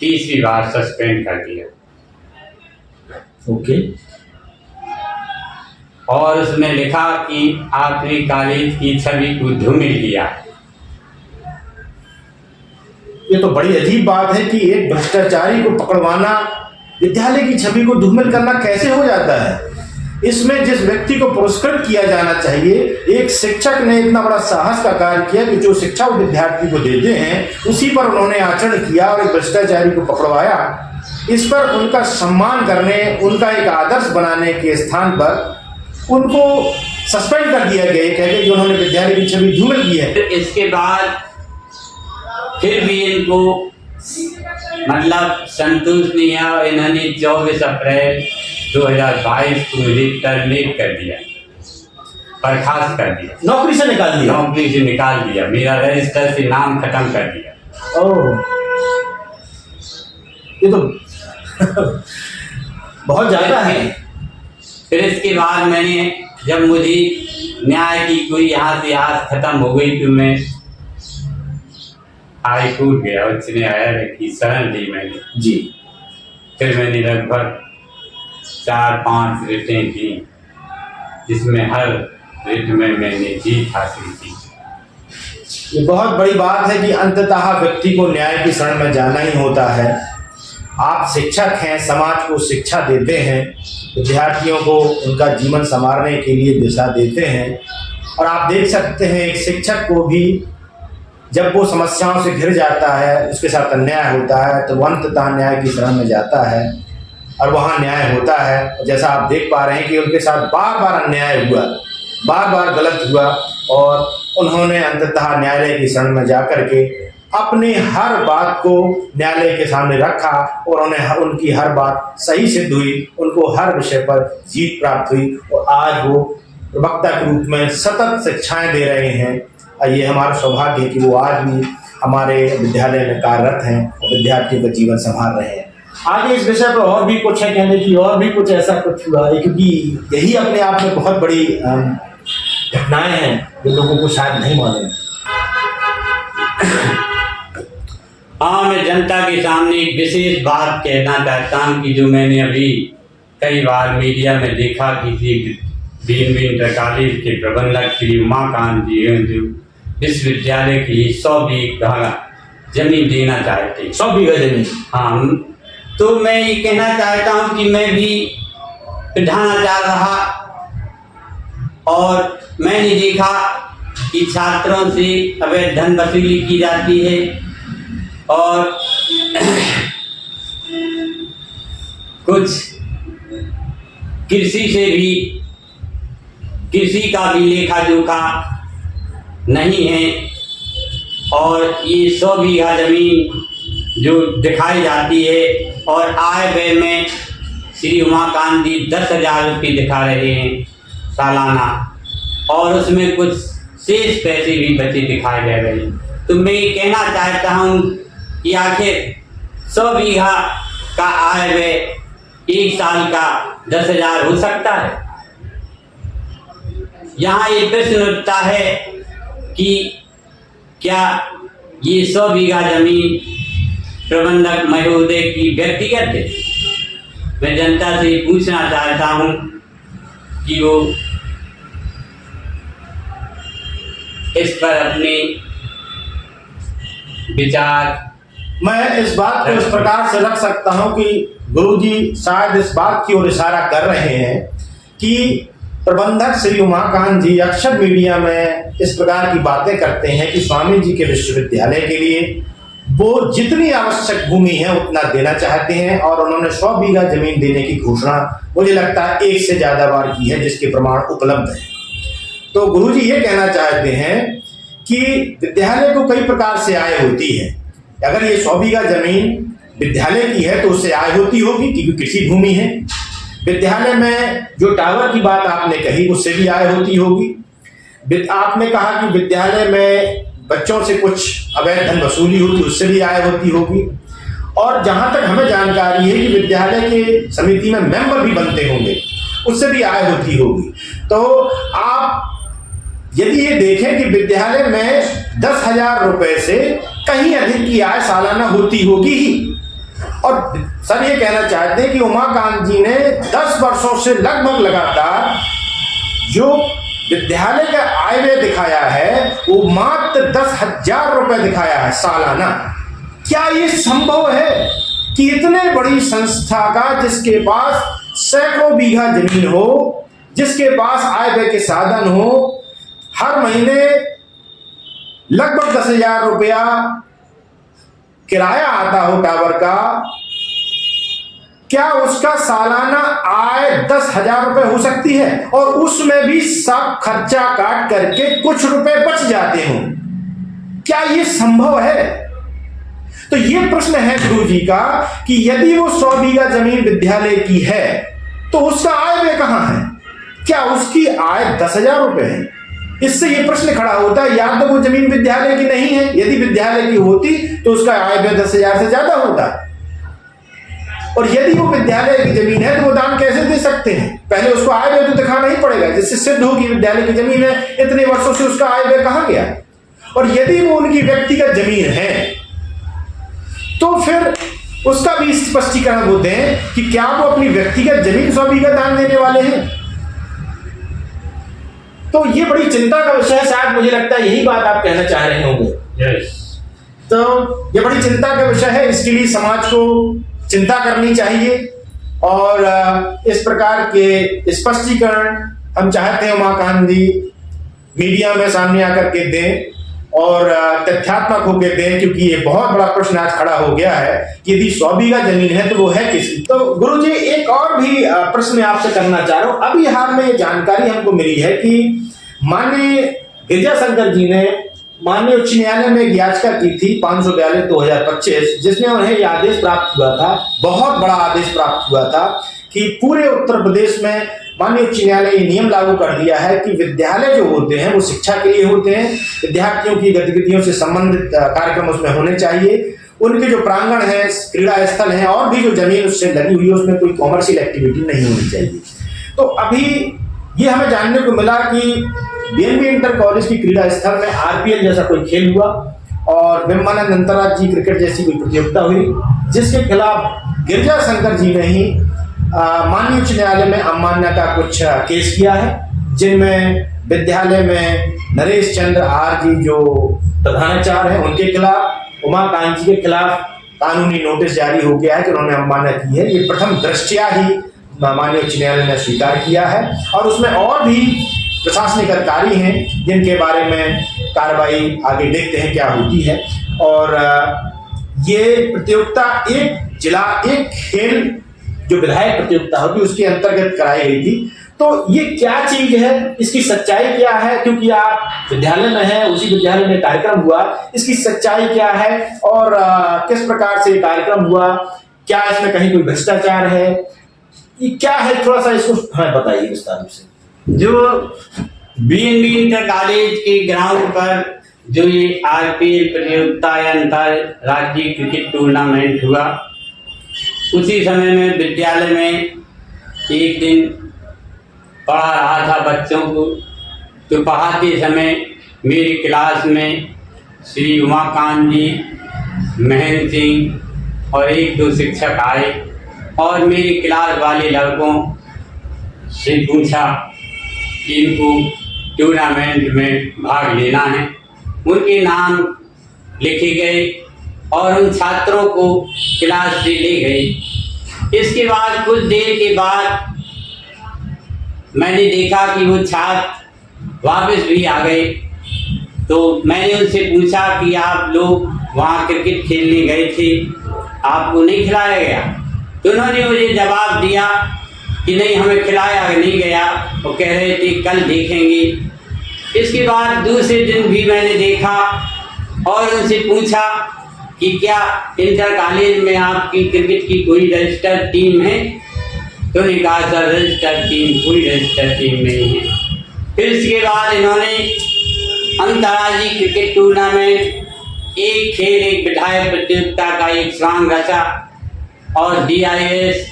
Speaker 3: 30वीं बार सस्पेंड कर दिया।
Speaker 2: ओके। और
Speaker 3: उसमें लिखा कि आपने कॉलेज की छवि को धूमिल किया।
Speaker 2: ये तो बड़ी अजीब बात है कि एक भ्रष्टाचारी को पकड़वाना, विद्यालय की छवि को धूमिल करना कैसे हो जाता है? इसमें जिस व्यक्ति को पुरस्कृत किया जाना चाहिए, एक शिक्षक ने इतना बड़ा साहस का कार्य किया कि जो शिक्षा वो विद्यार्थी को देते हैं उसी पर उन्होंने आचरण किया और एक भ्रष्टाचारी को पकड़वाया। इस पर उनका सम्मान करने, उनका एक आदर्श बनाने के स्थान पर उनको सस्पेंड कर दिया गया, कहते कि उन्होंने विद्यालय की छवि धूमिल की है।
Speaker 3: इसके बाद फिर भी इनको मतलब संतोष नहीं है और इन्होंने 24 अप्रैल 2022 को मुझे टर्मिनेट कर दिया, बर्खास्त कर दिया,
Speaker 2: नौकरी से निकाल दिया।
Speaker 3: नौकरी से निकाल दिया, मेरा रजिस्टर से नाम खत्म कर दिया।
Speaker 2: ओह, ये तो बहुत ज्यादा है।
Speaker 3: फिर इसके बाद मैंने, जब मुझे न्याय की कोई यहाँ से आस खत्म हो गई तो मैं हाई कोर्ट गया, उच्च न्यायालय की शरण ली मैंने
Speaker 2: जी।
Speaker 3: फिर मैंने लगभग 4-5 रिटें की, जिसमें हर रिट में मैंने जीत हासिल की।
Speaker 2: ये बहुत बड़ी बात है कि अंततः व्यक्ति को न्याय की शरण में जाना ही होता है। आप शिक्षक हैं, समाज को शिक्षा देते हैं, विद्यार्थियों को उनका जीवन संवारने के लिए दिशा देते हैं, और आप देख सकते हैं एक शिक्षक को भी जब वो समस्याओं से घिर जाता है, उसके साथ अन्याय होता है, तो वो अंततः न्याय की शरण में जाता है और वहाँ न्याय होता है। जैसा आप देख पा रहे हैं कि उनके साथ बार बार अन्याय हुआ, बार बार गलत हुआ, और उन्होंने अंततः न्यायालय की शरण में जाकर के अपनी हर बात को न्यायालय के सामने रखा और उन्हें उनकी हर बात सही सिद्ध हुई, उनको हर विषय पर जीत प्राप्त हुई और आज वो प्रवक्ता के रूप में सतत शिक्षाएं दे रहे हैं। ये हमारा सौभाग्य है कि वो आज भी हमारे विद्यालय में कार्यरत हैं और विद्यार्थियों का जीवन संभाल रहे हैं। आगे इस विषय पर और भी कुछ है कहने की, और भी कुछ ऐसा कुछ हुआ है, क्योंकि यही अपने आप में बहुत बड़ी घटनाएं हैं जो लोगों को शायद नहीं मालूम।
Speaker 3: हाँ, मैं जनता के सामने एक विशेष बात कहना चाहता हूँ कि जो मैंने अभी कई बार मीडिया में देखा किसी बीएनबी इंटर कॉलेज के प्रबंधक श्री उमाकांत जी हैं जो विश्वविद्यालय के लिए 100 बीघा जमीन देना चाहते हैं।
Speaker 2: 100 बीघा जमीन।
Speaker 3: हाँ, तो मैं ये कहना चाहता हूँ कि मैं भी प्रधानाचार्य रहा और मैंने देखा कि छात्रों से अवैध धन वसूली की जाती है और कुछ कृषि से भी कृषि का भी लेखा जोखा नहीं है और ये 100 बीघा जमीन जो दिखाई जाती है और आय व्यय में श्री उमाकांत जी 10,000 रुपये दिखा रहे हैं सालाना और उसमें कुछ शेष पैसे भी बचे दिखाई दे रहे हैं। तो मैं ये कहना चाहता हूँ कि आखिर 100 बीघा का आय व्यय एक साल का 10,000 हो सकता है। यहाँ ये प्रश्न उठता है कि क्या ये 100 बीघा जमीन प्रबंधक महोदय की व्यक्तिगत है? मैं जनता से पूछना चाहता हूँ कि वो इस पर अपने विचार।
Speaker 2: मैं इस बात को इस प्रकार से रख सकता हूं कि गुरुजी शायद इस बात की ओर इशारा कर रहे हैं कि प्रबंधक श्री उमाकांत जी अक्सर मीडिया में इस प्रकार की बातें करते हैं कि स्वामी जी के विश्वविद्यालय के लिए वो जितनी आवश्यक भूमि है उतना देना चाहते हैं और उन्होंने 100 बीघा जमीन देने की घोषणा मुझे लगता है एक से ज्यादा बार की है जिसके प्रमाण उपलब्ध है। तो गुरुजी ये कहना चाहते हैं कि विद्यालय को कई प्रकार से आय होती है। अगर ये 100 बीघा जमीन विद्यालय की है तो उससे आय होती होगी क्योंकि कृषि भूमि है। विद्यालय में जो टावर की बात आपने कही उससे भी आय होती होगी। आपने कहा कि विद्यालय में बच्चों से कुछ अवैध धन वसूली होती उससे भी आय होती होगी और जहां तक हमें जानकारी है कि विद्यालय के समिति में मेंबर भी बनते होंगे उससे भी आय होती होगी। तो आप यदि ये देखें कि विद्यालय में 10,000 रुपए से कहीं अधिक की आय सालाना होती होगी ही। और सर ये कहना चाहते हैं कि उमाकांत जी ने 10 वर्षों से लगभग लगातार जो विद्यालय का आय व्यय दिखाया है वो मात्र 10,000 रुपए दिखाया है सालाना। क्या ये संभव है कि इतने बड़ी संस्था का जिसके पास सैकड़ों बीघा जमीन हो, जिसके पास आय व्यय के साधन हो, हर महीने लगभग 10,000 रुपया किराया आता हो टावर का, क्या उसका सालाना आय 10,000 रुपए हो सकती है और उसमें भी सब खर्चा काट करके कुछ रुपए बच जाते हो? क्या ये संभव है? तो ये प्रश्न है गुरु जी का कि यदि वो 100 बीघा जमीन विद्यालय की है तो उसका आय व्यय कहां है? क्या उसकी आय 10,000 रुपए है? इससे ये प्रश्न खड़ा होता है या तो वो जमीन विद्यालय की नहीं है, यदि विद्यालय की होती तो उसका आय व्यय 10,000 से ज्यादा होता, और यदि वो विद्यालय की जमीन है तो वो दान कैसे दे सकते हैं? पहले उसको आय व्यय तो दिखाना ही पड़ेगा जिससे सिद्ध होगी विद्यालय की जमीन है, इतने वर्षों से उसका आय व्यय कहां गया। और यदि वो उनकी व्यक्तिगत जमीन है तो फिर उसका भी स्पष्टीकरण होते हैं कि क्या वो अपनी व्यक्तिगत जमीन 100 बीघा दान देने वाले हैं। तो ये बड़ी चिंता का विषय है, शायद मुझे लगता है यही बात आप कहना चाह रहे होंगे। तो ये बड़ी चिंता का विषय है, इसके लिए समाज को चिंता करनी चाहिए और इस प्रकार के स्पष्टीकरण हम चाहते हैं उमाकांत जी मीडिया में सामने आकर के दें और तथ्यात्मक होकर दें, क्योंकि ये बहुत बड़ा प्रश्न आज खड़ा हो गया है कि यदि 100 बीघा जमीन है तो वो है किसकी। तो गुरुजी एक और भी प्रश्न आपसे करना चाह रहा हूं। अभी हाल में ये जानकारी हमको मिली है कि माननीय गिरजाशंकर जी ने माननीय उच्च न्यायालय में एक याचिका की थी 542/2025 जिसमें उन्हें यह आदेश प्राप्त हुआ था, बहुत बड़ा आदेश प्राप्त हुआ था कि पूरे उत्तर प्रदेश में माननीय उच्च न्यायालय ये नियम लागू कर दिया है कि विद्यालय जो होते हैं वो शिक्षा के लिए होते हैं, विद्यार्थियों की गतिविधियों से संबंधित कार्यक्रम उसमें होने चाहिए, उनके जो प्रांगण है, क्रीड़ा स्थल है और भी जो जमीन उससे लगी हुई है उसमें कोई कॉमर्शियल एक्टिविटी नहीं होनी चाहिए। तो अभी ये हमें जानने को मिला कि बीएनबी इंटर कॉलेज की क्रीड़ा स्थल में आरपीएल जैसा कोई खेल हुआ और ब्रह्मानंद अंतर्राज्यीय क्रिकेट जैसी कोई प्रतियोगिता हुई, जिसके खिलाफ गिरजा शंकर जी ने ही माननीय उच्च न्यायालय में अवमानना का कुछ केस किया है, जिनमें विद्यालय में नरेश चंद्र आर जी जो प्रधानाचार्य हैं उनके खिलाफ, उमाकांत जी के खिलाफ कानूनी नोटिस जारी हो गया है कि उन्होंने अवमानना की है। ये प्रथम दृष्टया ही माननीय उच्च न्यायालय ने स्वीकार किया है और उसमें और भी प्रशासनिक अधिकारी हैं जिनके बारे में कार्रवाई आगे देखते हैं क्या होती है। और ये प्रतियोगिता एक जिला एक खेल जो विधायक प्रतियोगिता होगी उसके अंतर्गत कराई गई थी। तो ये क्या चीज है, इसकी सच्चाई क्या है, क्योंकि आप विद्यालय में हैं, उसी विद्यालय में कार्यक्रम हुआ, इसकी सच्चाई क्या है और किस प्रकार से कार्यक्रम हुआ, क्या इसमें कहीं कोई भ्रष्टाचार है, ये क्या है, थोड़ा सा इसको हमें बताइए विस्तार से।
Speaker 3: जो बीएनबी इंटर कॉलेज के ग्राउंड पर जो ये आरपीएल प्रतियोगिता या अंतर राज्य क्रिकेट टूर्नामेंट हुआ, उसी समय में विद्यालय में एक दिन पढ़ा रहा था बच्चों को। तो पढ़ाते समय मेरी क्लास में श्री उमाकांत जी, महेंद्र सिंह और एक दो शिक्षक आए और मेरी क्लास वाले लड़कों से पूछा कि इनको टूर्नामेंट में भाग लेना है। उनके नाम लिखे गए और उन छात्रों को क्लास से ले गए। इसके बाद कुछ देर के बाद मैंने देखा कि वो छात्र वापस भी आ गए। तो मैंने उनसे पूछा कि आप लोग वहाँ क्रिकेट खेलने गए थे, आपको नहीं खिलाया गया? तो उन्होंने मुझे जवाब दिया कि नहीं, हमें खिलाया नहीं गया, वो कह रहे थे कल देखेंगे। इसके बाद दूसरे दिन भी मैंने देखा और उनसे पूछा कि क्या इंटर कॉलेज में आपकी क्रिकेट की कोई रजिस्टर्ड टीम है? तो उन्होंने कहा सर रजिस्टर्ड टीम कोई रजिस्टर्ड टीम नहीं है। फिर इसके बाद इन्होंने अंतर्राज्यीय क्रिकेट टूर्नामेंट एक खेल एक विधायक प्रतियोगिता का एक स्वांग रचा और DIS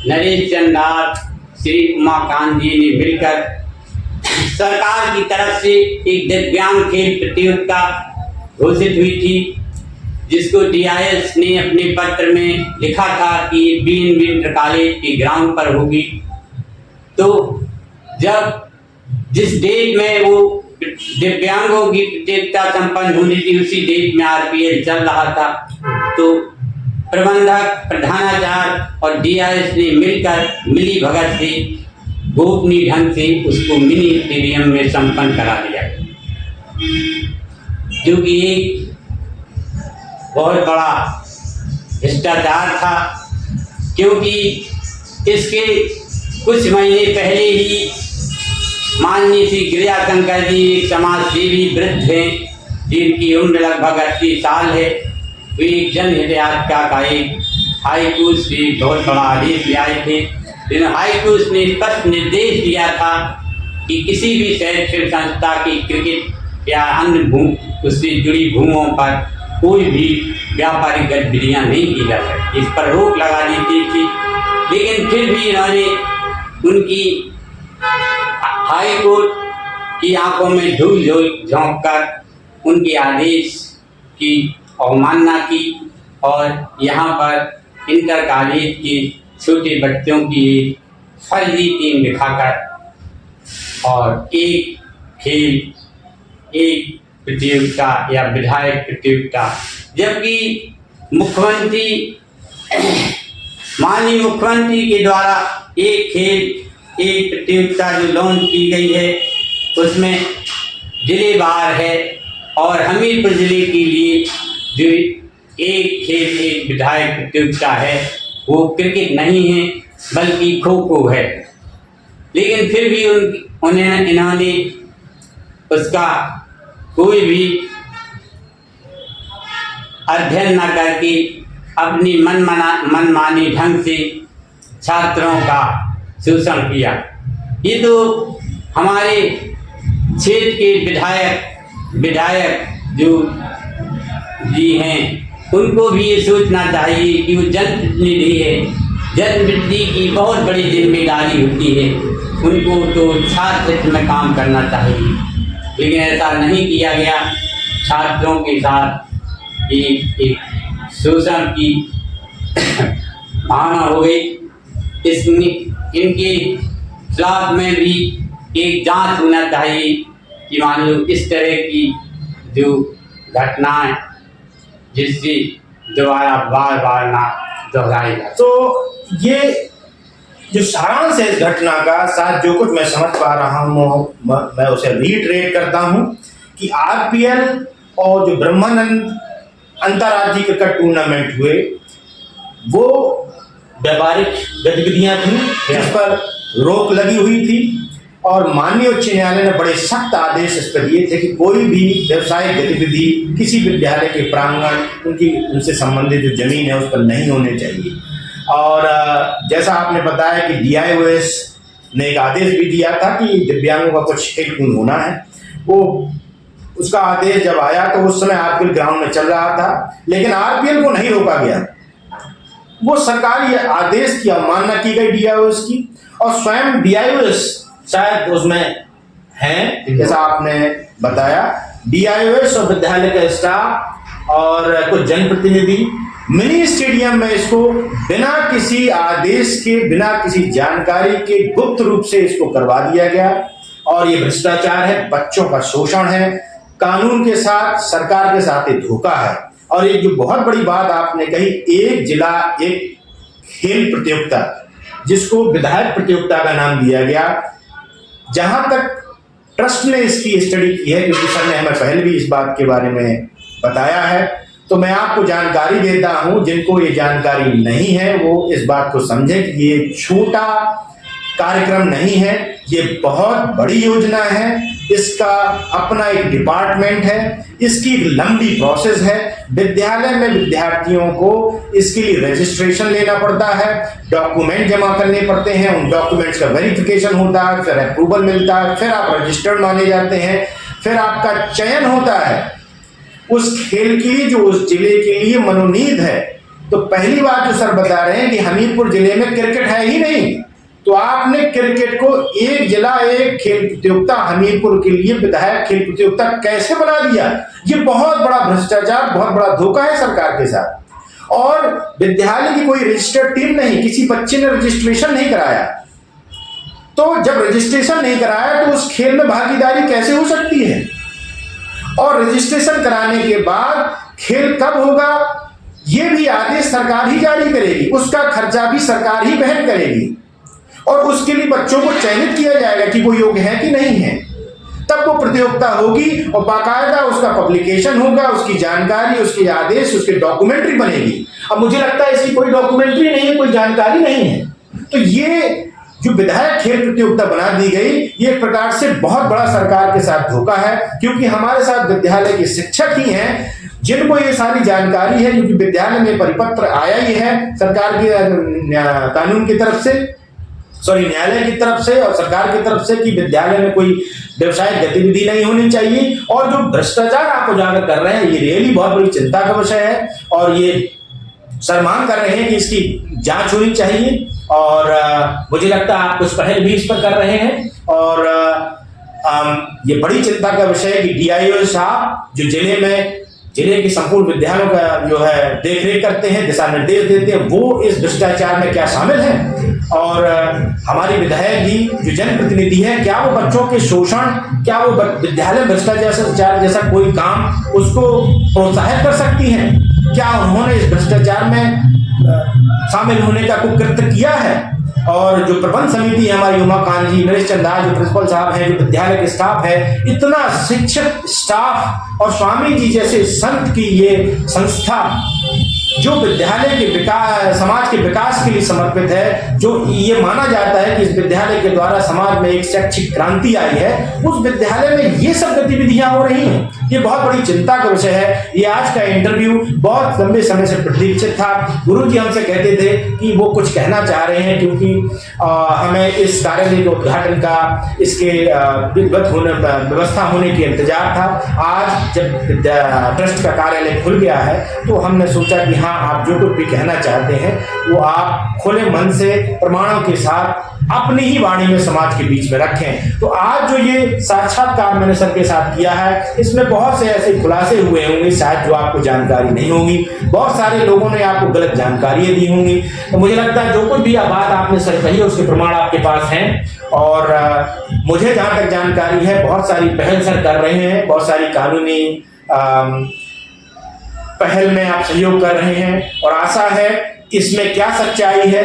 Speaker 3: नरेश चंद्र श्री उमाकांत जी ने मिलकर सरकार की तरफ से एक दिव्यांग खेल प्रतियोगिता घोषित हुई थी, जिसको DIS ने अपने पत्र में लिखा था कि बीएनबी इंटर कॉलेज के ग्राउंड पर होगी। तो जब जिस डेट में वो दिव्यांगों की प्रतियोगिता संपन्न होनी थी उसी डेट में आरपीएल चल रहा था। तो प्रबंधक, प्रधानाचार्य और DIS ने मिलकर मिली भगत से गोपनीय ढंग से उसको मिनी स्टेडियम में संपन्न करा दिया, जो कि एक बहुत बड़ा भ्रष्टाचार था। क्योंकि इसके कुछ महीने पहले ही माननीय श्री गिरजा शंकर जी एक समाज सेवी वृद्ध हैं जिनकी उम्र लगभग 80 साल है। वे एक जनहित याचिका का एक हाईकोर्ट से बहुत बड़ा आदेश ले आए थे, जिन्हें हाईकोर्ट ने स्पष्ट निर्देश दिया था कि किसी भी शैक्षणिक संस्था की क्रिकेट या अन्य उससे जुड़ी भूमों पर कोई भी व्यापारिक गतिविधियाँ नहीं की जा सकती, इस पर रोक लगा दी थी। लेकिन फिर भी इन्होंने उनकी हाई कोर्ट की आंखों में धूल झोंक कर उनके आदेश की अवमानना की और यहाँ पर इंटर कॉलेज के छोटे बच्चों की फर्जी टीम दिखाकर और एक खेल एक प्रतियोगिता या विधायक प्रतियोगिता, जबकि मुख्यमंत्री माननीय मुख्यमंत्री के द्वारा एक खेल एक प्रतियोगिता जो लॉन्च की गई है उसमें जिले बाहर है और हमीरपुर जिले के लिए जो एक खेल एक विधायक प्रतियोगिता है वो क्रिकेट नहीं है बल्कि खो खो है। लेकिन फिर भी इन्होंने उसका कोई भी अध्ययन न करके अपनी मनमानी ढंग से छात्रों का शोषण किया। ये तो हमारे क्षेत्र के विधायक जो जी हैं उनको भी ये सोचना चाहिए कि वो जनप्रतिनिधि है, जनप्रतिनिधि की बहुत बड़ी जिम्मेदारी होती है, उनको तो छात्र हित में काम करना चाहिए। लेकिन ऐसा नहीं किया गया, छात्रों के साथ कि एक शोषण की भावना हो गई। इनके खिलाफ में भी एक जांच होना चाहिए कि मान लो इस तरह की जो घटनाएं जिससे दोबारा बार बार ना दोहराई जाए।
Speaker 2: तो ये जो सारांश है इस घटना का, शायद जो कुछ मैं समझ पा रहा हूँ मैं उसे रीट्रेट करता हूँ कि आरपीएल और जो ब्रह्मानंद अंतर्राज्यीय क्रिकेट टूर्नामेंट हुए वो व्यापारिक गतिविधियां थी जिस पर रोक लगी हुई थी और माननीय उच्च न्यायालय ने बड़े सख्त आदेश इस पर दिए थे कि कोई भी व्यावसायिक गतिविधि किसी विद्यालय के प्रांगण उनसे संबंधित जो जमीन है उस पर नहीं होने चाहिए। और जैसा आपने बताया कि DIOS ने एक आदेश भी दिया था कि दिव्यांगों का कुछ खेल होना है, वो उसका आदेश जब आया तो उस समय आरपीएल ग्राउंड में चल रहा था, लेकिन आरपीएल को नहीं रोका गया। वो सरकारी आदेश की अवमानना की गई DIOS की, और स्वयं DIOS शायद उसमें हैं, जैसा आपने बताया, DIOS और विद्यालय का स्टाफ और कुछ जनप्रतिनिधि मिनी स्टेडियम में इसको बिना किसी आदेश के, बिना किसी जानकारी के गुप्त रूप से इसको करवा दिया गया। और ये भ्रष्टाचार है, बच्चों का शोषण है, कानून के साथ, सरकार के साथ ये धोखा है। और एक जो बहुत बड़ी बात आपने कही, एक जिला एक खेल प्रतियोगिता जिसको विधायक प्रतियोगिता का नाम दिया गया, जहां तक ट्रस्ट ने इसकी स्टडी की है, क्योंकि सर ने हमें पहले भी इस बात के बारे में बताया है, तो मैं आपको जानकारी देता हूं, जिनको ये जानकारी नहीं है वो इस बात को समझे कि ये छोटा कार्यक्रम नहीं है, ये बहुत बड़ी योजना है। इसका अपना एक डिपार्टमेंट है, इसकी एक लंबी प्रोसेस है। विद्यालय में विद्यार्थियों को इसके लिए रजिस्ट्रेशन लेना पड़ता है, डॉक्यूमेंट जमा करने पड़ते हैं, उन डॉक्यूमेंट्स का वेरिफिकेशन होता है, फिर अप्रूवल मिलता है, फिर आप रजिस्टर्ड माने जाते हैं, फिर आपका चयन होता है उस खेल के लिए जो उस जिले के लिए मनोनीत है। तो पहली बात जो सर बता रहे हैं कि हमीरपुर जिले में क्रिकेट है ही नहीं, तो आपने क्रिकेट को एक जिला एक खेल प्रतियोगिता हमीरपुर के लिए विधायक खेल प्रतियोगिता कैसे बना दिया? ये बहुत बड़ा भ्रष्टाचार, बहुत बड़ा धोखा है सरकार के साथ। और विद्यालय की कोई रजिस्टर्ड टीम नहीं, किसी बच्चे ने रजिस्ट्रेशन नहीं कराया, तो जब रजिस्ट्रेशन नहीं कराया तो उस खेल में भागीदारी कैसे हो सकती है? और रजिस्ट्रेशन कराने के बाद खेल कब होगा ये भी आदेश सरकार ही जारी करेगी, उसका खर्चा भी सरकार ही वहन करेगी, और उसके लिए बच्चों को चयनित किया जाएगा कि वो योग्य है कि नहीं है। तब वो प्रतियोगिता होगी और बाकायदा उसका पब्लिकेशन होगा, उसकी जानकारी, उसके आदेश, उसके डॉक्यूमेंट्री बनेगी। अब मुझे लगता है इसकी कोई डॉक्यूमेंट्री नहीं है, कोई जानकारी नहीं है। तो ये जो विधायक खेल प्रतियोगिता बना दी गई, ये एक प्रकार से बहुत बड़ा सरकार के साथ धोखा है, क्योंकि हमारे साथ विद्यालय के शिक्षक ही हैं जिनको ये सारी जानकारी है, क्योंकि विद्यालय में परिपत्र आया ही है सरकार के कानून की तरफ से, न्यायालय की तरफ से और सरकार की तरफ से, कि विद्यालय में कोई व्यवसायिक गतिविधि नहीं होनी चाहिए। और जो भ्रष्टाचार आप उजागर कर रहे हैं, ये रियली बहुत बड़ी चिंता का विषय है, और ये सर मांग कर रहे हैं कि इसकी जांच होनी चाहिए। और मुझे लगता है आप कुछ पहल भी इस पर कर रहे हैं, और ये बड़ी चिंता का विषय है कि DIO साहब जो जिले के संपूर्ण विद्यालयों का जो है देखरेख करते हैं, दिशा निर्देश देते हैं, वो इस भ्रष्टाचार में क्या शामिल है। और हमारी विधायक जी जो जनप्रतिनिधि है, क्या वो बच्चों के शोषण, क्या वो विद्यालय भ्रष्टाचार जैसा कोई काम उसको प्रोत्साहित कर सकती हैं? क्या उन्होंने इस भ्रष्टाचार में शामिल होने का कुकृत्य किया है? और जो प्रबंध समिति है हमारी, उमाकांत जी, नरेश चंदा जो प्रिंसिपल साहब हैं, जो विद्यालय के स्टाफ है, इतना शिक्षक स्टाफ और स्वामी जी जैसे संत की ये संस्था जो विद्यालय के विकास, समाज के विकास के लिए समर्पित है, जो ये माना जाता है कि इस विद्यालय के द्वारा समाज में एक शैक्षिक क्रांति आई है, उस विद्यालय में ये सब गतिविधियां हो रही हैं। ये बहुत बड़ी चिंता का विषय है। ये आज का इंटरव्यू बहुत लंबे समय से प्रतीक्षित था। गुरुजी हमसे कहते थे कि वो कुछ कहना चाह रहे हैं, क्योंकि हमें इस कार्यालय के उद्घाटन का, इसके विधिवत होने, व्यवस्था होने की इंतजार था। आज जब ट्रस्ट का कार्यालय खुल गया है तो हमने सोचा कि हाँ, आप जो कुछ भी कहना चाहते हैं वो आप खुले मन से प्रमाणों के साथ अपनी ही वाणी में समाज के बीच में रखें। तो आज जो ये साक्षात्कार मैंने सर के साथ किया है, इसमें बहुत से ऐसे खुलासे हुए होंगे शायद जो आपको जानकारी नहीं होगी, बहुत सारे लोगों ने आपको गलत जानकारियां दी होंगी। तो मुझे लगता है जो कुछ भी बात आपने सर कही उसके प्रमाण आपके पास हैं। और मुझे जहाँ तक जानकारी है बहुत सारी पहल सर कर रहे हैं, बहुत सारी कानूनी पहल में आप सहयोग कर रहे हैं और आशा है कि इसमें क्या सच्चाई है,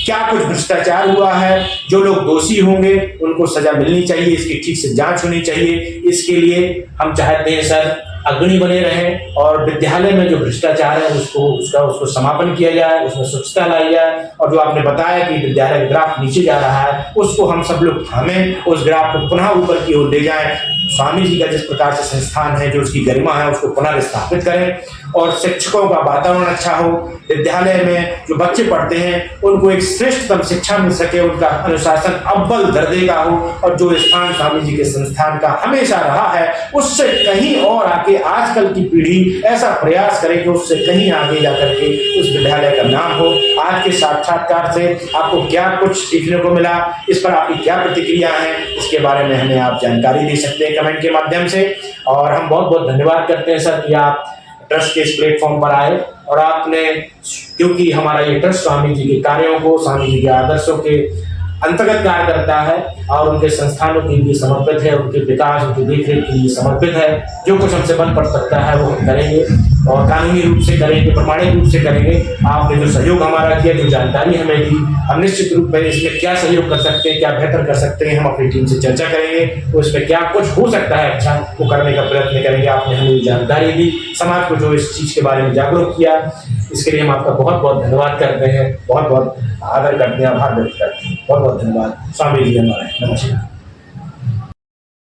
Speaker 2: क्या कुछ भ्रष्टाचार हुआ है, जो लोग दोषी होंगे उनको सजा मिलनी चाहिए, इसकी ठीक से जांच होनी चाहिए। इसके लिए हम चाहते हैं सर अग्रणी बने रहें और विद्यालय में जो भ्रष्टाचार है उसको समापन किया जाए, उसमें स्वच्छता लाई जाए। और जो आपने बताया कि विद्यालय का ग्राफ नीचे जा रहा है उसको हम सब लोग थामें, उस ग्राफ को पुनः ऊपर की ओर ले जाएं। स्वामी जी का जिस प्रकार से संस्थान है, जो उसकी गरिमा है, उसको पुनर्स्थापित करें और शिक्षकों का वातावरण अच्छा हो, विद्यालय में जो बच्चे पढ़ते हैं उनको एक श्रेष्ठतम शिक्षा मिल सके, उनका अनुशासन अव्वल दर्जे का हो और जो स्थान स्वामी जी के संस्थान का हमेशा रहा है उससे कहीं और आगे आजकल की पीढ़ी ऐसा प्रयास करे कि उससे कहीं आगे जाकर के उस विद्यालय का नाम हो। आज के साक्षात्कार से आपको क्या कुछ सीखने को मिला, इस पर आपकी क्या प्रतिक्रिया है, इसके बारे में हमें आप जानकारी दे सकते हैं कमेंट के माध्यम से। और हम बहुत बहुत धन्यवाद करते हैं सर कि आप ट्रस्ट के इस प्लेटफॉर्म पर आए और आपने, क्योंकि हमारा ये ट्रस्ट स्वामी जी के कार्यों को, स्वामी जी के आदर्शों के अंतर्गत कार्य करता है और उनके संस्थानों के लिए समर्पित है, उनके विकास, उनकी देखरेख के लिए समर्पित है। जो कुछ हमसे बन पड़ सकता है वो हम करेंगे और कानूनी रूप से करेंगे, प्रमाणिक रूप से करेंगे। आपने जो सहयोग हमारा किया, जो जानकारी हमें दी, हम निश्चित रूप में इसमें क्या सहयोग कर सकते हैं, क्या बेहतर कर सकते हैं, हम अपनी टीम से चर्चा करेंगे। तो इसमें क्या कुछ हो सकता है अच्छा, वो करने का प्रयत्न करेंगे। आपने हमें जानकारी दी, समाज को जो इस चीज़ के बारे में जागरूक किया, इसके लिए हम आपका बहुत बहुत धन्यवाद करते हैं, बहुत बहुत आदर करते हैं, आभार व्यक्त करते हैं। बहुत बहुत धन्यवाद। स्वामी जी हमारे नमस्कार।